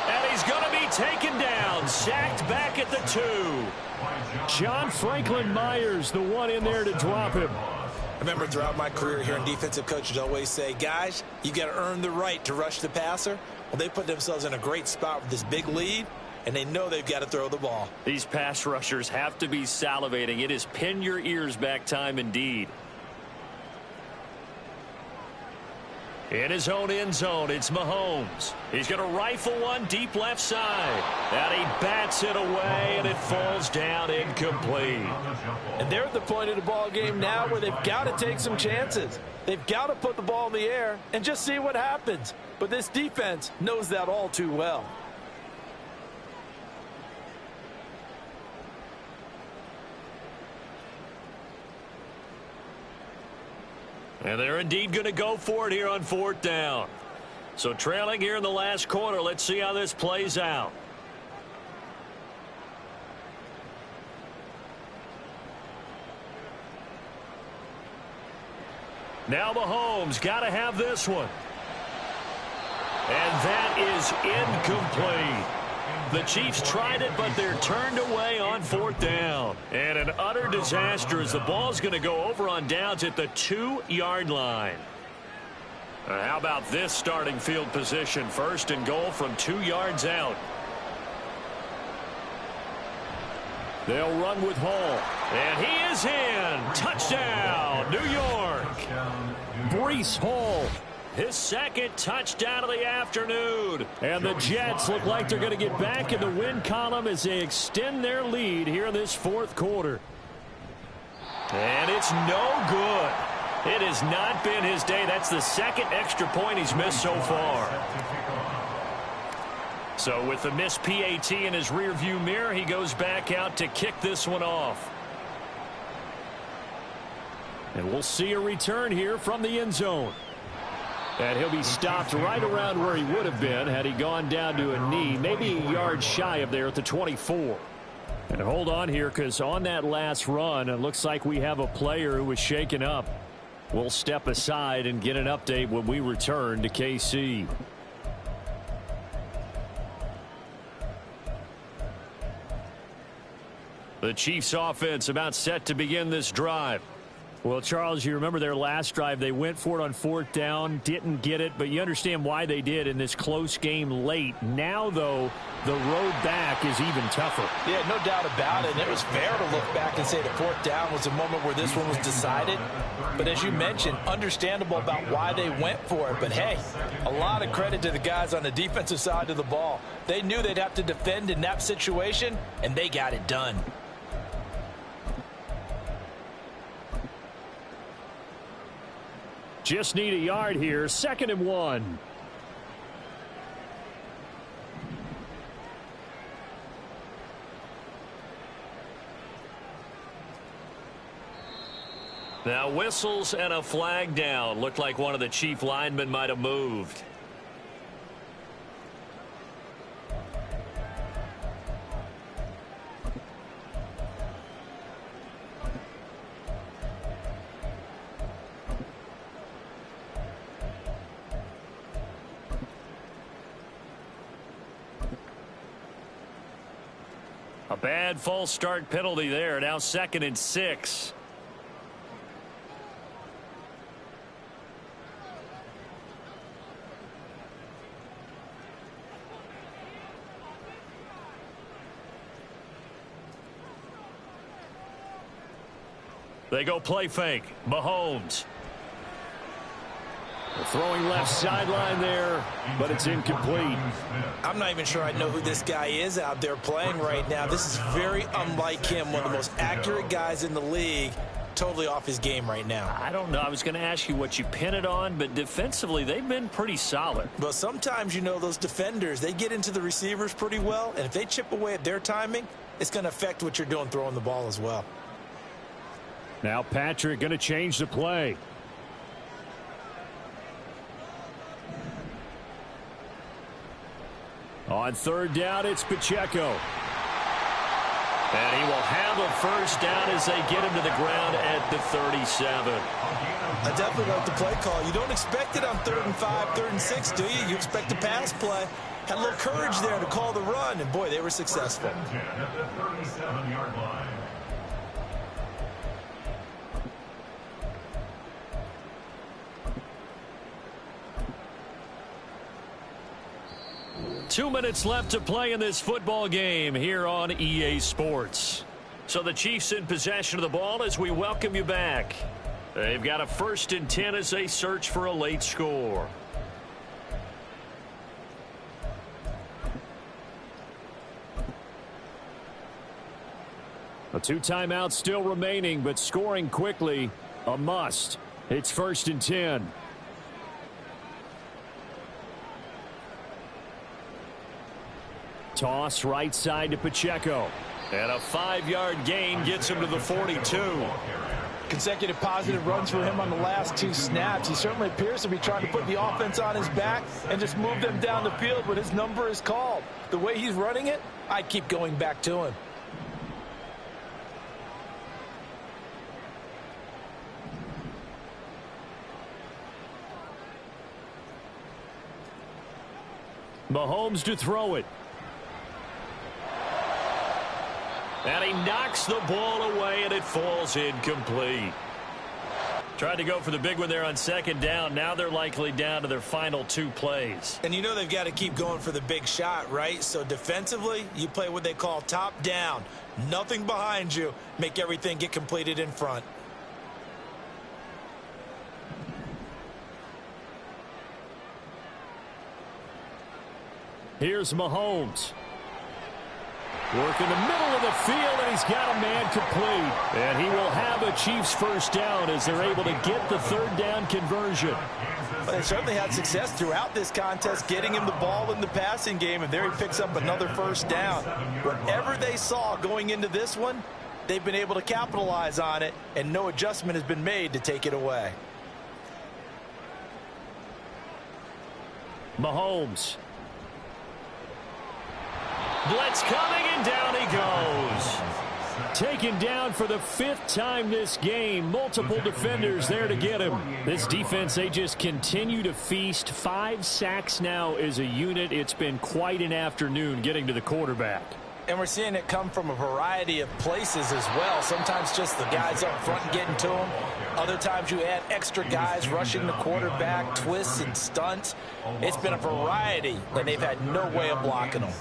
And he's going to be taken down. Sacked back at the 2.
John Franklin Myers, the one in there to drop him.
I remember throughout my career here in defensive coaches always say, guys, you got to earn the right to rush the passer. Well, they put themselves in a great spot with this big lead, and they know they've got to throw the ball.
These pass rushers have to be salivating. It is pin your ears back time indeed. In his own end zone, it's Mahomes. He's going to rifle one deep left side. And he bats it away, and it falls down incomplete.
And they're at the point of the ball game now where they've got to take some chances. They've got to put the ball in the air and just see what happens. But this defense knows that all too well.
And they're indeed going to go for it here on 4th down. So trailing here in the last quarter. Let's see how this plays out. Now Mahomes got to have this one. And that is incomplete. The Chiefs tried it, but they're turned away on 4th down. And an utter disaster as the ball's going to go over on downs at the 2-yard line. How about this starting field position? 1st and goal from 2 yards out.
They'll run with Hall.
And he is in. Touchdown, New York.
Breece Hall.
His 2nd touchdown of the afternoon.
And the Jets look like they're going to get back in the win column as they extend their lead here in this 4th quarter.
And it's no good. It has not been his day. That's the 2nd extra point he's missed so far. So with the missed PAT in his rearview mirror, he goes back out to kick this one off.
And we'll see a return here from the end zone. And he'll be stopped right around where he would have been had he gone down to a knee, maybe a yard shy of there at the 24.
And hold on here, because on that last run, it looks like we have a player who was shaken up. We'll step aside and get an update when we return to KC. The Chiefs offense about set to begin this drive. Well, Charles, you remember their last drive. They went for it on 4th down, didn't get it, but you understand why they did in this close game late. Now, though, the road back is even tougher.
Yeah, no doubt about it. And it was fair to look back and say the 4th down was a moment where this one was decided. But as you mentioned, understandable about why they went for it. But, hey, a lot of credit to the guys on the defensive side of the ball. They knew they'd have to defend in that situation, and they got it done.
Just need a yard here. 2nd and 1. Now whistles and a flag down. Looked like one of the Chief linemen might have moved. A bad false start penalty there. Now 2nd and 6. They go play fake. Mahomes. Throwing left sideline there, but it's incomplete.
I'm not even sure I know who this guy is out there playing right now. This is very unlike him, one of the most accurate guys in the league. Totally off his game right now.
I don't know. I was going to ask you what you pin it on, but defensively, they've been pretty solid.
But sometimes, you know, those defenders, they get into the receivers pretty well, and if they chip away at their timing, it's going to affect what you're doing throwing the ball as well.
Now Patrick going to change the play. On 3rd down, it's Pacheco. And he will have a first down as they get him to the ground at the 37.
I definitely like the play call. You don't expect it on 3rd and 5, 3rd and 6, do you? You expect a pass play. Had a little courage there to call the run, and boy, they were successful.
At the 37-yard line.
2 minutes left to play in this football game here on EA Sports. So the Chiefs in possession of the ball as we welcome you back. They've got a 1st and 10 as they search for a late score. A 2 timeouts still remaining, but scoring quickly, a must. It's 1st and 10. Toss right side to Pacheco. And a 5-yard gain gets him to the 42.
Consecutive positive runs for him on the last 2 snaps. He certainly appears to be trying to put the offense on his back and just move them down the field, but his number is called. The way he's running it, I keep going back to him.
Mahomes to throw it. And he knocks the ball away, and it falls incomplete. Tried to go for the big one there on 2nd down. Now they're likely down to their final 2 plays.
And you know they've got to keep going for the big shot, right? So defensively, you play what they call top down. Nothing behind you. Make everything get completed in front.
Here's Mahomes. Work in the middle of the field, and he's got a man complete. And he will have a Chiefs first down as they're able to get the 3rd down conversion.
But they certainly had success throughout this contest, getting him the ball in the passing game, and there he picks up another first down. Whatever they saw going into this one, they've been able to capitalize on it, and no adjustment has been made to take it away.
Mahomes. Blitz coming, and down he goes.
taken down for the 5th time this game. Multiple defenders there to get him. This defense, they just continue to feast. 5 sacks now as a unit. It's been quite an afternoon getting to the quarterback.
And we're seeing it come from a variety of places as well. Sometimes just the guys up front getting to him. Other times you add extra guys rushing the quarterback, twists and stunts. It's been a variety, and they've had no way of blocking them.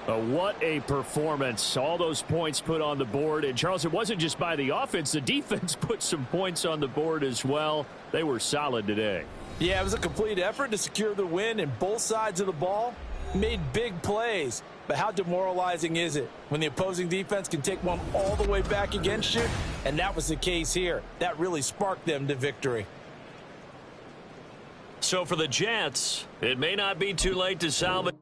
What a performance. All those points put on the board. And, Charles, it wasn't just by the offense. The defense put some points on the board as well. They were solid today.
Yeah, it was a complete effort to secure the win, and both sides of the ball made big plays. But how demoralizing is it when the opposing defense can take one all the way back against you? And that was the case here. That really sparked them to victory.
So for the Jets, it may not be too late to salvage.